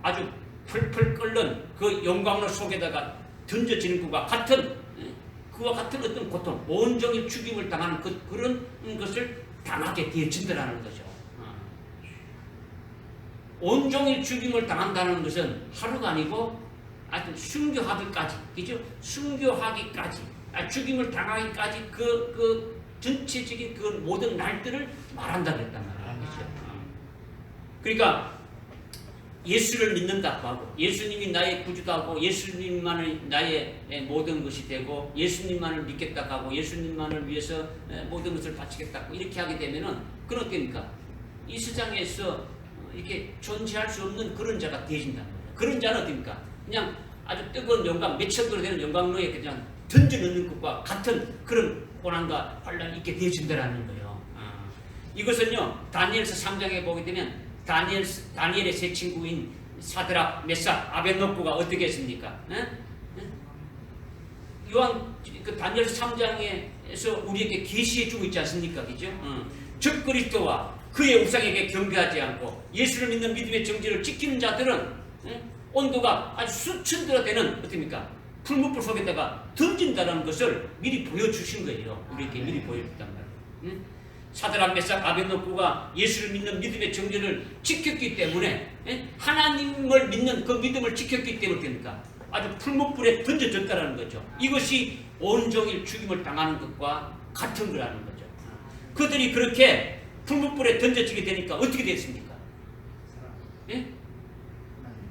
[SPEAKER 1] 아주 펄펄 끓는 그 영광로 속에다가 던져지는 것과 같은 어떤 고통, 온종일 죽임을 당하는 그런 것을 당하게 되어진다는 거죠. 온종일 죽임을 당한다는 것은 하루가 아니고 하여튼 순교하기까지, 그죠? 순교하기까지, 죽임을 당하기까지 그 전체적인 그 모든 날들을 말한다 그랬단 말이에요. 그죠? 그러니까 예수를 믿는다고 하고, 예수님이 나의 구주다고 하고, 예수님만을 나의 모든 것이 되고, 예수님만을 믿겠다고 하고, 예수님만을 위해서 모든 것을 바치겠다고 이렇게 하게 되면은 그런 겁니까? 이 세상에서 이렇게 존재할 수 없는 그런 자가 되어진단 말이에요. 그런 자는 어떻습니까? 그냥 아주 뜨거운 영광, 몇천 도로 되는 영광로에 그냥 던져넣는 것과 같은 그런 고난과 환란이 있게 되어진다라는 거예요. 이것은요, 다니엘서 3장에 보게 되면 다니엘의 세 친구인 사드락, 메삭, 아벳노고가 어떻게 했습니까? 요한 그 다니엘서 3장에서 우리에게 계시해 주고 있지 않습니까? 그죠? 적 그리스도와 그의 우상에게 경배하지 않고 예수를 믿는 믿음의 정지를 지키는 자들은 온도가 아주 수천 도나 되는 어떻습니까? 풀무불 속에다가 던진다는 것을 미리 보여주신 거예요. 우리에게 미리 보여줬단 말이에요. 사드락 메삭 아벳노고가 예수를 믿는 믿음의 정죄를 지켰기 때문에 하나님을 믿는 그 믿음을 지켰기 때문에 됩니까? 아주 풀무불에 던져졌다라는 거죠. 이것이 온종일 죽임을 당하는 것과 같은 거라는 거죠. 그들이 그렇게 풀무불에 던져지게 되니까 어떻게 됐습니까? 예?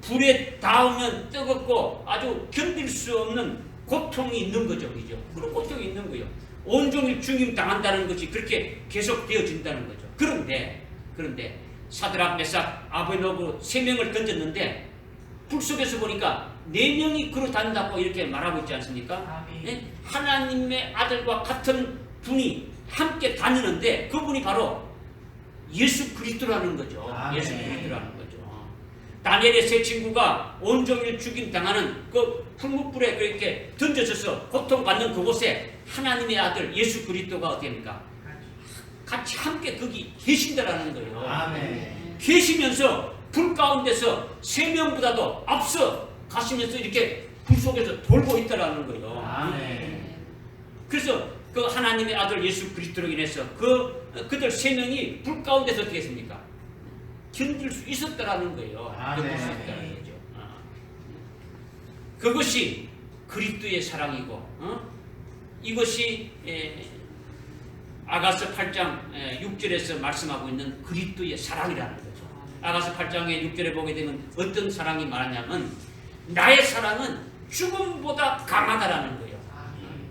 [SPEAKER 1] 불에 닿으면 뜨겁고 아주 견딜 수 없는 고통이 있는 거죠. 그죠? 그런 고통이 있는 거예요. 온종일 죽임 당한다는 것이 그렇게 계속 되어진다는 거죠. 그런데 사드락 메삭 아벳노고 3명을 던졌는데 불 속에서 보니까 4명이 그로 단다고 이렇게 말하고 있지 않습니까? 예? 하나님의 아들과 같은 분이 함께 다니는데 그분이 바로 예수 그리스도라는 거죠. 예수 그리스도라는 거죠. 다니엘의 세 친구가 온종일 죽임 당하는 그 풀무불에 그렇게 던져져서 고통받는 그곳에 하나님의 아들 예수 그리스도가 어떻습니까? 같이 함께 거기 계신다라는 거예요.
[SPEAKER 4] 아멘.
[SPEAKER 1] 계시면서 불 가운데서 3명보다도 앞서 가시면서 이렇게 불 속에서 돌고 있다라는 거예요.
[SPEAKER 4] 아멘.
[SPEAKER 1] 그래서 그 하나님의 아들 예수 그리스도로 인해서 그들 3명이 불 가운데서 어떻게 했습니까? 견딜 수 있었다라는 거예요. 견딜 수 있다는 거죠. 그것이 그리스도의 사랑이고, 이것이 아가서 8장 6절에서 말씀하고 있는 그리스도의 사랑이라는 거죠. 아가서 8장의 6절에 보게 되면 어떤 사랑이 말하냐면 나의 사랑은 죽음보다 강하다라는 거예요.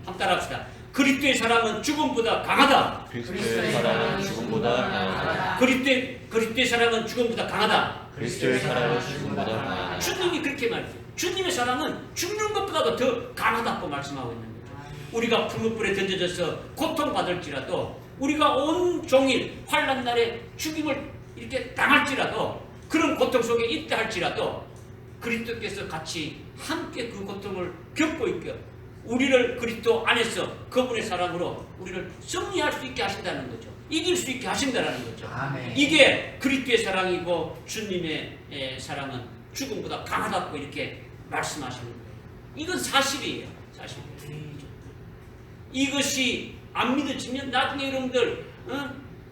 [SPEAKER 1] 한번 따라합시다. 그리스도의 사랑은 죽음보다 강하다.
[SPEAKER 2] 그리스도의 사랑은 죽음보다 강하다.
[SPEAKER 1] 그리스도의 사랑은 죽음보다 강하다.
[SPEAKER 2] 그리스도의 사랑은 죽음보다 강하다.
[SPEAKER 1] 주님이 그렇게 말해요. 주님의 사랑은 죽는 것보다도 더 강하다고 말씀하고 있는 거죠. 우리가 풀무불에 던져져서 고통받을지라도 우리가 온종일 환난 날에 죽임을 이렇게 당할지라도 그런 고통 속에 있다 할지라도 그리스도께서 같이 함께 그 고통을 겪고 있게 우리를 그리스도 안에서 그분의 사랑으로 우리를 승리할 수 있게 하신다는 거죠. 이길 수 있게 하신다는 거죠.
[SPEAKER 4] 아멘.
[SPEAKER 1] 이게 그리스도의 사랑이고 주님의 사랑은 죽음보다 강하다고 이렇게 말씀하시는 거예요. 이건 사실이에요. 사실이에요. 이것이 안 믿어지면 나중에 여러분들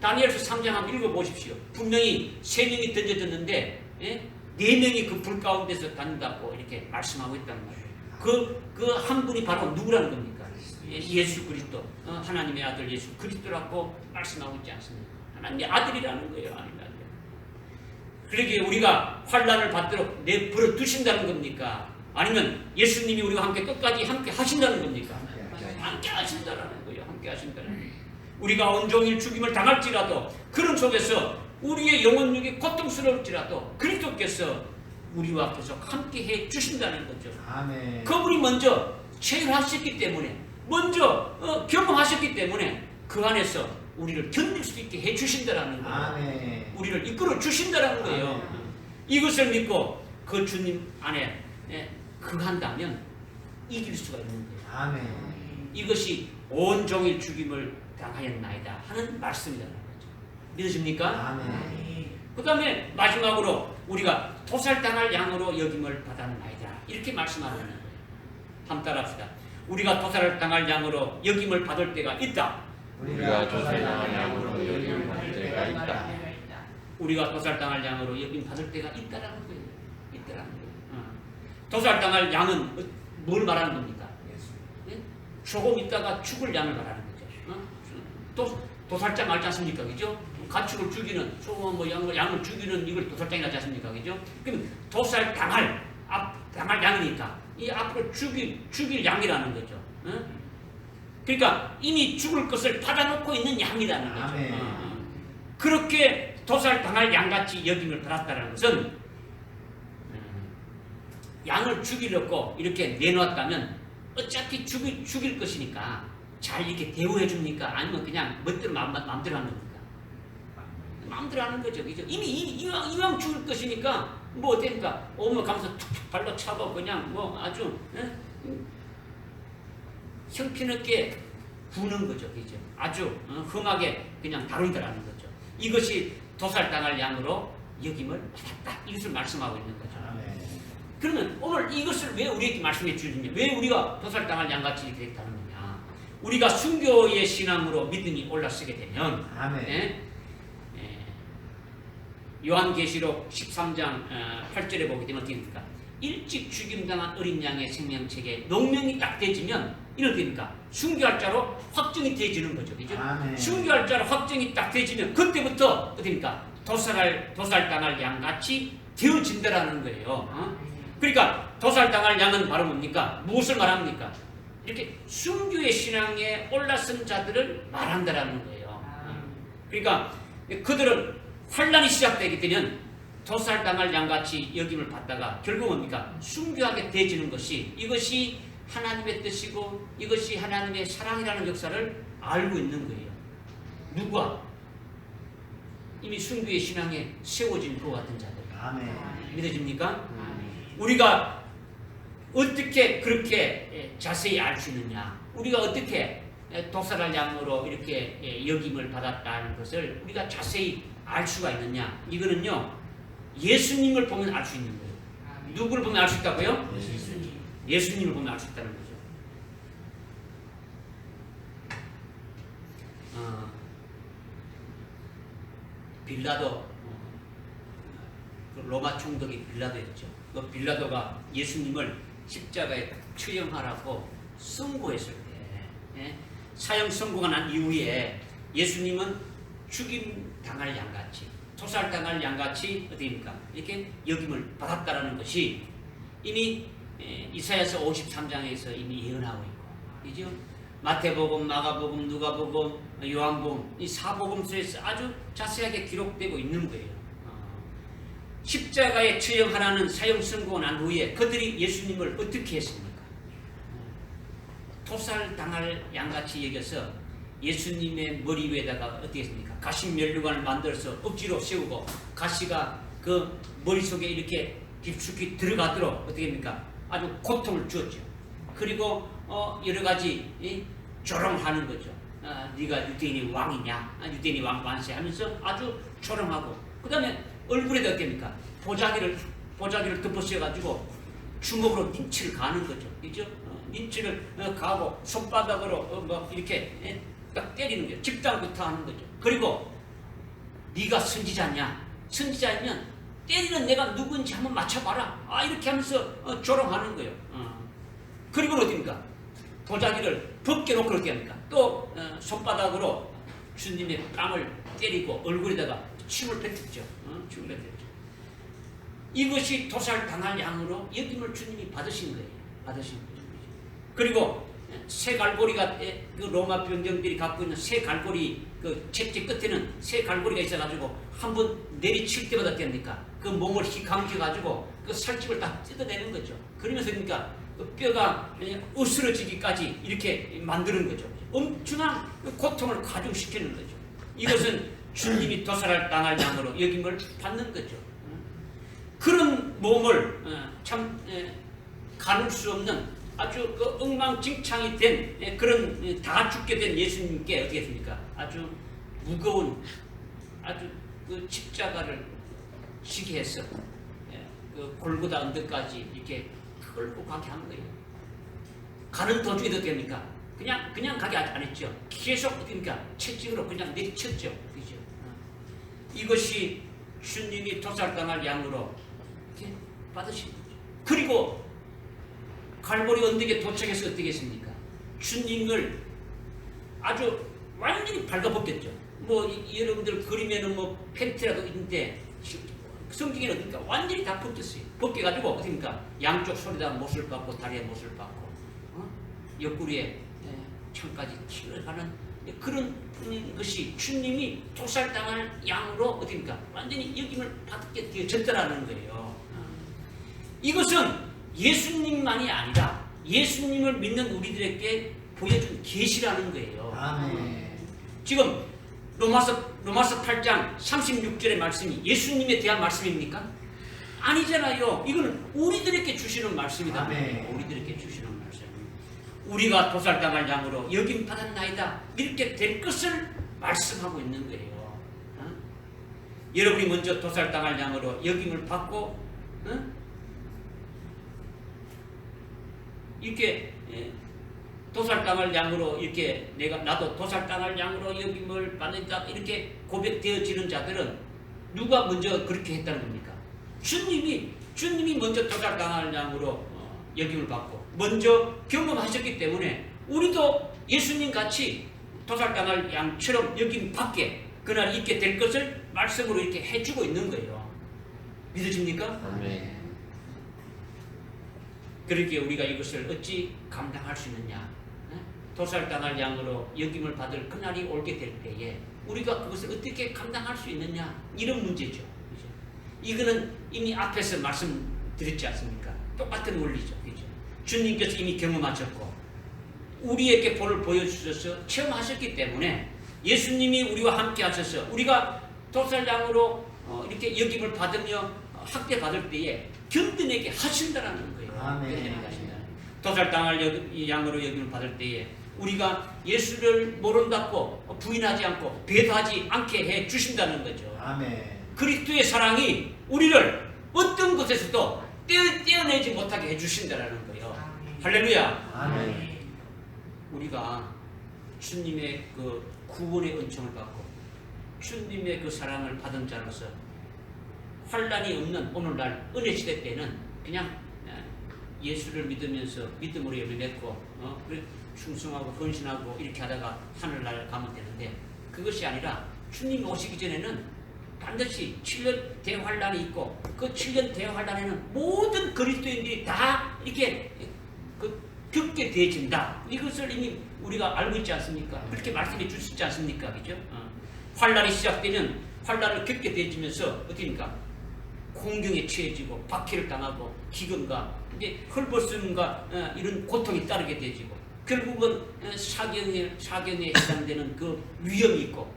[SPEAKER 1] 다니엘서 3장 한번 읽어보십시오. 분명히 3명이 던져졌는데 4명이 그 불 가운데서 다닌다고 이렇게 말씀하고 있다는 말이에요. 그 한 분이 바로 누구라는 겁니까? 예수 그리스도, 하나님의 아들 예수 그리스도라고 말씀하고 있지 않습니까? 하나님의 아들이라는 거예요. 하나님의 아들. 그러기에 우리가 환난을 받도록 내버려 두신다는 겁니까? 아니면 예수님이 우리와 함께 끝까지 함께 하신다는 겁니까? 함께 하신다는 거예요. 함께 하신다는 거예요. 우리가 온종일 죽임을 당할지라도 그런 속에서 우리의 영혼력이 고통스러울지라도 그리스도께서 우리와 계속 함께 해 주신다는 거죠.
[SPEAKER 4] 아멘.
[SPEAKER 1] 그분이 먼저 체험하셨기 때문에 먼저 경험하셨기 때문에 그 안에서 우리를 견딜 수 있게 해 주신다는 거예요.
[SPEAKER 4] 아멘.
[SPEAKER 1] 우리를 이끌어 주신다는 거예요.
[SPEAKER 4] 아멘.
[SPEAKER 1] 이것을 믿고 그 주님 안에 거한다면 이길 수가 있는 거예요.
[SPEAKER 4] 아멘.
[SPEAKER 1] 이것이 온종일 죽임을 당하였나이다 하는 말씀이라는 거죠. 믿으십니까?
[SPEAKER 4] 아멘.
[SPEAKER 1] 그 다음에 마지막으로 우리가 도살당할 양으로 여김을 받았나이다 이렇게 말씀하고 있는 거예요. 한번 따라합시다. 우리가 도살당할 양으로 여김을 받을 때가 있다.
[SPEAKER 2] 우리가 도살당할 양으로 여김을 받을 때가 있다.
[SPEAKER 1] 우리가 도살당할 양으로 여김 받을 때가 있다라는 거예요. 있다라는 거예요. 도살당할 양은 뭘 말하는 겁니까? 예? 조금 있다가 죽을 양을 말하는 거죠. 도살장 알지 않습니까? 그죠? 가축을 죽이는, 양을 죽이는 이걸 도살장이라지 않습니까? 그죠? 그럼 도살당할 양이니까 이 앞으로 죽일 양이라는 거죠. 그러니까 이미 죽을 것을 받아놓고 있는 양이라는 거죠.
[SPEAKER 4] 아멘.
[SPEAKER 1] 그렇게 도살당할 양같이 여김을 받았다는 것은 양을 죽이려고 이렇게 내놓았다면 어차피 죽일 것이니까 잘 이렇게 대우해 줍니까? 아니면 그냥 멋대로 마음대로 하는 겁니까? 마음대로 하는 거죠. 그죠? 이미 이왕 죽을 것이니까 뭐 어떻습니까? 오면 가면서 툭툭 발로 차고 그냥 뭐 아주 형편없게 구는 거죠. 그죠? 아주 험하게 그냥 다룬다라는 거죠. 이것이 도살당할 양으로 여김을 받았다. 이것을 말씀하고 있는 거죠.
[SPEAKER 4] 아멘.
[SPEAKER 1] 그러면 오늘 이것을 왜 우리에게 말씀해 주느냐? 왜 우리가 도살당할 양같이 이렇게 다루느냐? 우리가 순교의 신앙으로 믿음이 올라서게 되면
[SPEAKER 3] 아멘.
[SPEAKER 1] 예? 요한계시록 13장 8절에 보게 되면 어떻게 됩니까? 일찍 죽임당한 어린 양의 생명책에 농명이 딱 되지면 이는 어떻게 됩니까? 순교할 자로 확정이 되지는 거죠. 그죠?
[SPEAKER 3] 아멘.
[SPEAKER 1] 순교할 자로 확정이 딱 되지면 그때부터 어떻게 됩니까? 도살당할 양같이 되어진다라는 거예요. 그러니까 도살당할 양은 바로 뭡니까? 무엇을 말합니까? 이렇게 순교의 신앙에 올라선 자들을 말한다라는 거예요. 그러니까 그들은 환란이 시작되게 되면 도살당할 양같이 여김을 받다가 결국 뭡니까? 순교하게 되지는 것이 이것이 하나님의 뜻이고 이것이 하나님의 사랑이라는 역사를 알고 있는 거예요. 누가? 이미 순교의 신앙에 세워진 것 같은 자들.
[SPEAKER 3] 아멘.
[SPEAKER 1] 믿어집니까? 우리가 어떻게 그렇게 자세히 알 수 있느냐? 우리가 어떻게 도살할 양으로 이렇게 여김을 받았다는 것을 우리가 자세히 알 수가 있느냐? 이거는요, 예수님을 보면 알 수 있는 거예요. 누구를 보면 알 수 있다고요? 예수님을 보면 알 수 있다는 거죠. 빌라도, 로마 총독이 빌라도였죠. 그 빌라도가 예수님을 십자가에 처형하라고 선고했을 때, 사형 선고가 난 이후에 예수님은 죽임 당할 양같이, 토살당할 양같이 어디입니까? 이렇게 여김을 받았다라는 것이 이미 이사야서 53장에서 이미 예언하고 있고, 그죠? 마태복음, 마가복음, 누가복음, 요한복음 이 사복음서에서 아주 자세하게 기록되고 있는 거예요. 십자가에 처형하라는 사형 선고가 난 후에 그들이 예수님을 어떻게 했습니까? 토살당할 양같이 여겨서 예수님의 머리 위에다가 어떻게 했습니까? 가시 면류관을 만들어서 억지로 세우고 가시가 그 머릿속에 이렇게 깊숙이 들어가도록 어떻게 합니까? 아주 고통을 주었죠. 그리고 여러 가지 조롱하는 거죠. 네가 유대인이 왕이냐? 유대인이 왕 만세하면서 아주 조롱하고, 그 다음에 얼굴에다 어떻게 합니까? 보자기를 덮어씌워가지고 주먹으로 닌치를 가는 거죠. 그죠? 닌치를 가고 손바닥으로 뭐 이렇게 딱 때리는 거예요. 집단부터 하는 거죠. 그리고 네가 선지자냐? 선지자면 때리는 내가 누군지 한번 맞춰봐라. 이렇게 하면서 조롱하는 거예요. 그리고 어디입니까? 도자기를 벗겨놓고 어떻게 합니까? 또 손바닥으로 주님의 뺨을 때리고 얼굴에다가 침을 뱉었죠. 침을 뱉었죠. 이것이 도살당할 양으로 여김을 주님이 받으신 거예요. 받으신 거죠. 그리고 새 갈고리가 그 로마 병정들이 갖고 있는 새 갈고리 그 채찍 끝에는 새 갈고리가 있어가지고 한번 내리칠 때마다 됩니까? 그 몸을 휘감겨가지고 그 살집을 다 뜯어내는 거죠. 그러면서 그러니까 그 뼈가 으스러지기까지 이렇게 만드는 거죠. 엄청난 고통을 가중시키는 거죠. 이것은 주님이 도살당할 양으로 여김을 받는 거죠. 그런 몸을 참 가눌 수 없는 아주 그 엉망진창이 된 그런 다 죽게 된 예수님께 어떻게 했습니까? 아주 무거운 아주 그 십자가를 지게 해서 그 골고다 언덕까지 이렇게 끌고 가게 한 거예요. 가는 도중에 어떻게 합니까? 그냥 가게 안 했죠. 계속 어떻게 합니까? 채찍으로 그냥 내리쳤죠. 그죠? 이것이 주님이 도살당할 양으로 이렇게 받으신 거죠. 그리고 갈보리 언덕에 도착해서 어떻게 했습니까? 주님을 아주 완전히 발가벗겼죠. 뭐 여러분들 그림에는 뭐 팬티라도 있는데 성경에는 어떻습니까? 완전히 다 벗겼어요. 벗겨가지고 어떻습니까? 양쪽 손에다 못을 박고 다리에 못을 박고 옆구리에 창까지 튀어가는 그런 것이 주님이 도살당할 양으로 어떻습니까? 완전히 여김을 받게 되어졌다라는 거예요. 이것은 예수님만이 아니라 예수님을 믿는 우리들에게 보여준 계시라는 거예요.
[SPEAKER 3] 아멘.
[SPEAKER 1] 지금 로마서 8장 36절의 말씀이 예수님에 대한 말씀입니까? 아니잖아요. 이거는 우리들에게 주시는 말씀이다.
[SPEAKER 3] 아멘.
[SPEAKER 1] 우리들에게 주시는 말씀. 우리가 도살당할 양으로 여김 받았나이다. 이렇게 될 것을 말씀하고 있는 거예요. 여러분이 먼저 도살당할 양으로 여김을 받고 이렇게 도살당할 양으로 이렇게 나도 도살당할 양으로 여김을 받는다 이렇게 고백되어지는 자들은 누가 먼저 그렇게 했다는 겁니까? 주님이 먼저 도살당할 양으로 여김을 받고 먼저 경험하셨기 때문에 우리도 예수님 같이 도살당할 양처럼 여김 받게 그날 있게 될 것을 말씀으로 이렇게 해주고 있는 거예요. 믿으십니까?
[SPEAKER 2] 아멘.
[SPEAKER 1] 그렇게 우리가 이것을 어찌 감당할 수 있느냐? 도살당할 양으로 여김을 받을 그날이 올게 될 때에 우리가 그것을 어떻게 감당할 수 있느냐? 이런 문제죠. 그죠? 이거는 이미 앞에서 말씀드렸지 않습니까? 똑같은 원리죠. 그죠? 주님께서 이미 경험하셨고 우리에게 본을 보여주셔서 체험하셨기 때문에 예수님이 우리와 함께 하셔서 우리가 도살양으로 이렇게 여김을 받으며 학대받을 때에 견뎌내게 하신다라는 거예요. 견뎌내게 하신다. 도살당할 양으로 여김을 받을 때에 우리가 예수를 모른다고 부인하지 않고 배도하지 않게 해 주신다는 거죠.
[SPEAKER 3] 아멘.
[SPEAKER 1] 그리스도의 사랑이 우리를 어떤 것에서도 떼어내지 못하게 해 주신다라는 거예요. 할렐루야.
[SPEAKER 3] 아멘.
[SPEAKER 1] 우리가 주님의 그 구원의 은총을 받고 주님의 그 사랑을 받은 자로서 환난이 없는 오늘날 은혜 시대 때는 그냥 예수를 믿으면서 믿음으로 열매 맺고 충성하고 헌신하고 이렇게 하다가 하늘날 가면 되는데 그것이 아니라 주님이 오시기 전에는 반드시 7년 대환란이 있고 그 7년 대환란에는 모든 그리스도인들이 다 이렇게 겪게 되어진다. 이것을 이미 우리가 알고 있지 않습니까? 그렇게 말씀해 주시지 않습니까? 그죠? 환란이 시작되면 환란을 겪게 되어지면서 어떻습니까? 공경에 처해지고 박해를 당하고 기근과 이제 헐벗음과 이런 고통이 따르게 되어지고 결국은 사경에 해당되는 그 위험이 있고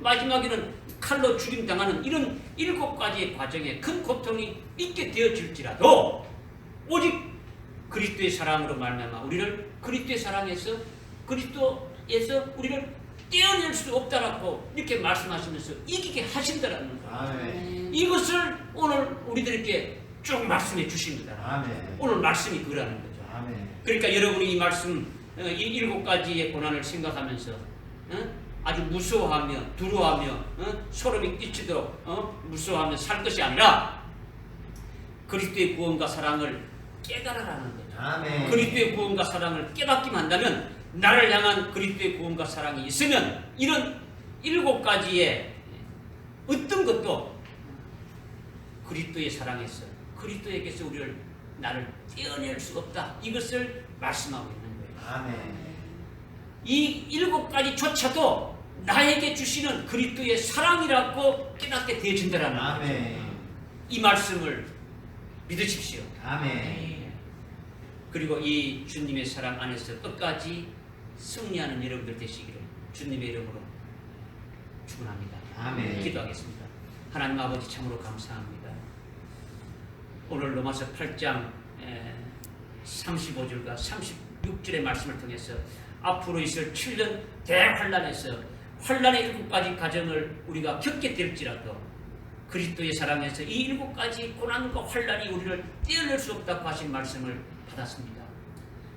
[SPEAKER 1] 마지막에는 칼로 죽임당하는 이런 7가지의 과정에 큰 고통이 있게 되어질지라도 오직 그리스도의 사랑으로 말미암아 우리를 그리스도의 사랑에서 그리스도에서 우리를 떼어낼 수 없다라고 이렇게 말씀하시면서 이기게 하신다라는 거예요.
[SPEAKER 3] 아멘.
[SPEAKER 1] 이것을 오늘 우리들에게 쭉 말씀해 주십니다.
[SPEAKER 3] 아멘.
[SPEAKER 1] 오늘 말씀이 그라는 거죠.
[SPEAKER 3] 아멘.
[SPEAKER 1] 그러니까 여러분이 이 말씀 이 7가지의 고난을 생각하면서 아주 무서워하며 두려워하며 소름이 끼치도록 무서워하며 살 것이 아니라 그리스도의 구원과 사랑을 깨달아라는 거죠.
[SPEAKER 3] 아멘.
[SPEAKER 1] 그리스도의 구원과 사랑을 깨닫기만 한다면 나를 향한 그리스도의 구원과 사랑이 있으면 이런 7가지의 어떤 것도 그리스도의 사랑에서 그리스도에게서 나를 떼어낼 수 없다. 이것을 말씀하고 있는 거예요.
[SPEAKER 3] 아멘.
[SPEAKER 1] 이 7가지조차도 나에게 주시는 그리스도의 사랑이라고 깨닫게 되어진다라는
[SPEAKER 3] 아멘.
[SPEAKER 1] 거죠. 이 말씀을 믿으십시오.
[SPEAKER 3] 아멘.
[SPEAKER 1] 그리고 이 주님의 사랑 안에서 끝까지 승리하는 여러분들 되시기를 주님의 이름으로 축원합니다.
[SPEAKER 3] 아멘.
[SPEAKER 1] 기도하겠습니다. 하나님 아버지 참으로 감사합니다. 오늘 로마서 8장 35절과 36절의 말씀을 통해서 앞으로 있을 7년 대환란에서 환란의 7가지 과정을 우리가 겪게 될지라도 그리스도의 사랑에서 이 7가지 고난과 환란이 우리를 떼어낼 수 없다고 하신 말씀을 받았습니다.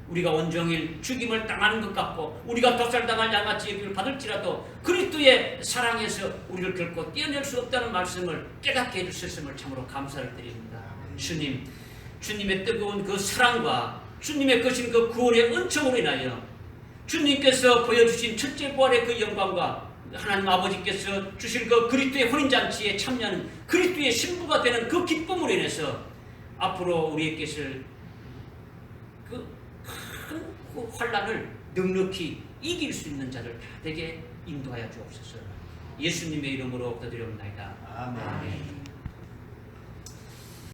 [SPEAKER 1] 우리가 온종일 죽임을 당하는 것 같고 우리가 도살당할 양아치 여김을 받을지라도 그리스도의 사랑에서 우리를 결코 떼어낼 수 없다는 말씀을 깨닫게 해주셨음을 참으로 감사를 드립니다. 주님, 주님의 뜨거운 그 사랑과 주님의 거신 그 구원의 은총으로 인하여 주님께서 보여주신 첫째 부활의 그 영광과 하나님 아버지께서 주실 그 그리스도의 혼인잔치에 참여하는 그리스도의 신부가 되는 그 기쁨으로 인해서 앞으로 우리에게서 그 큰 환란을 넉넉히 이길 수 있는 자들 다 되게 인도하여 주옵소서. 예수님의 이름으로 기도드립니다.
[SPEAKER 3] 아멘.
[SPEAKER 1] 아멘.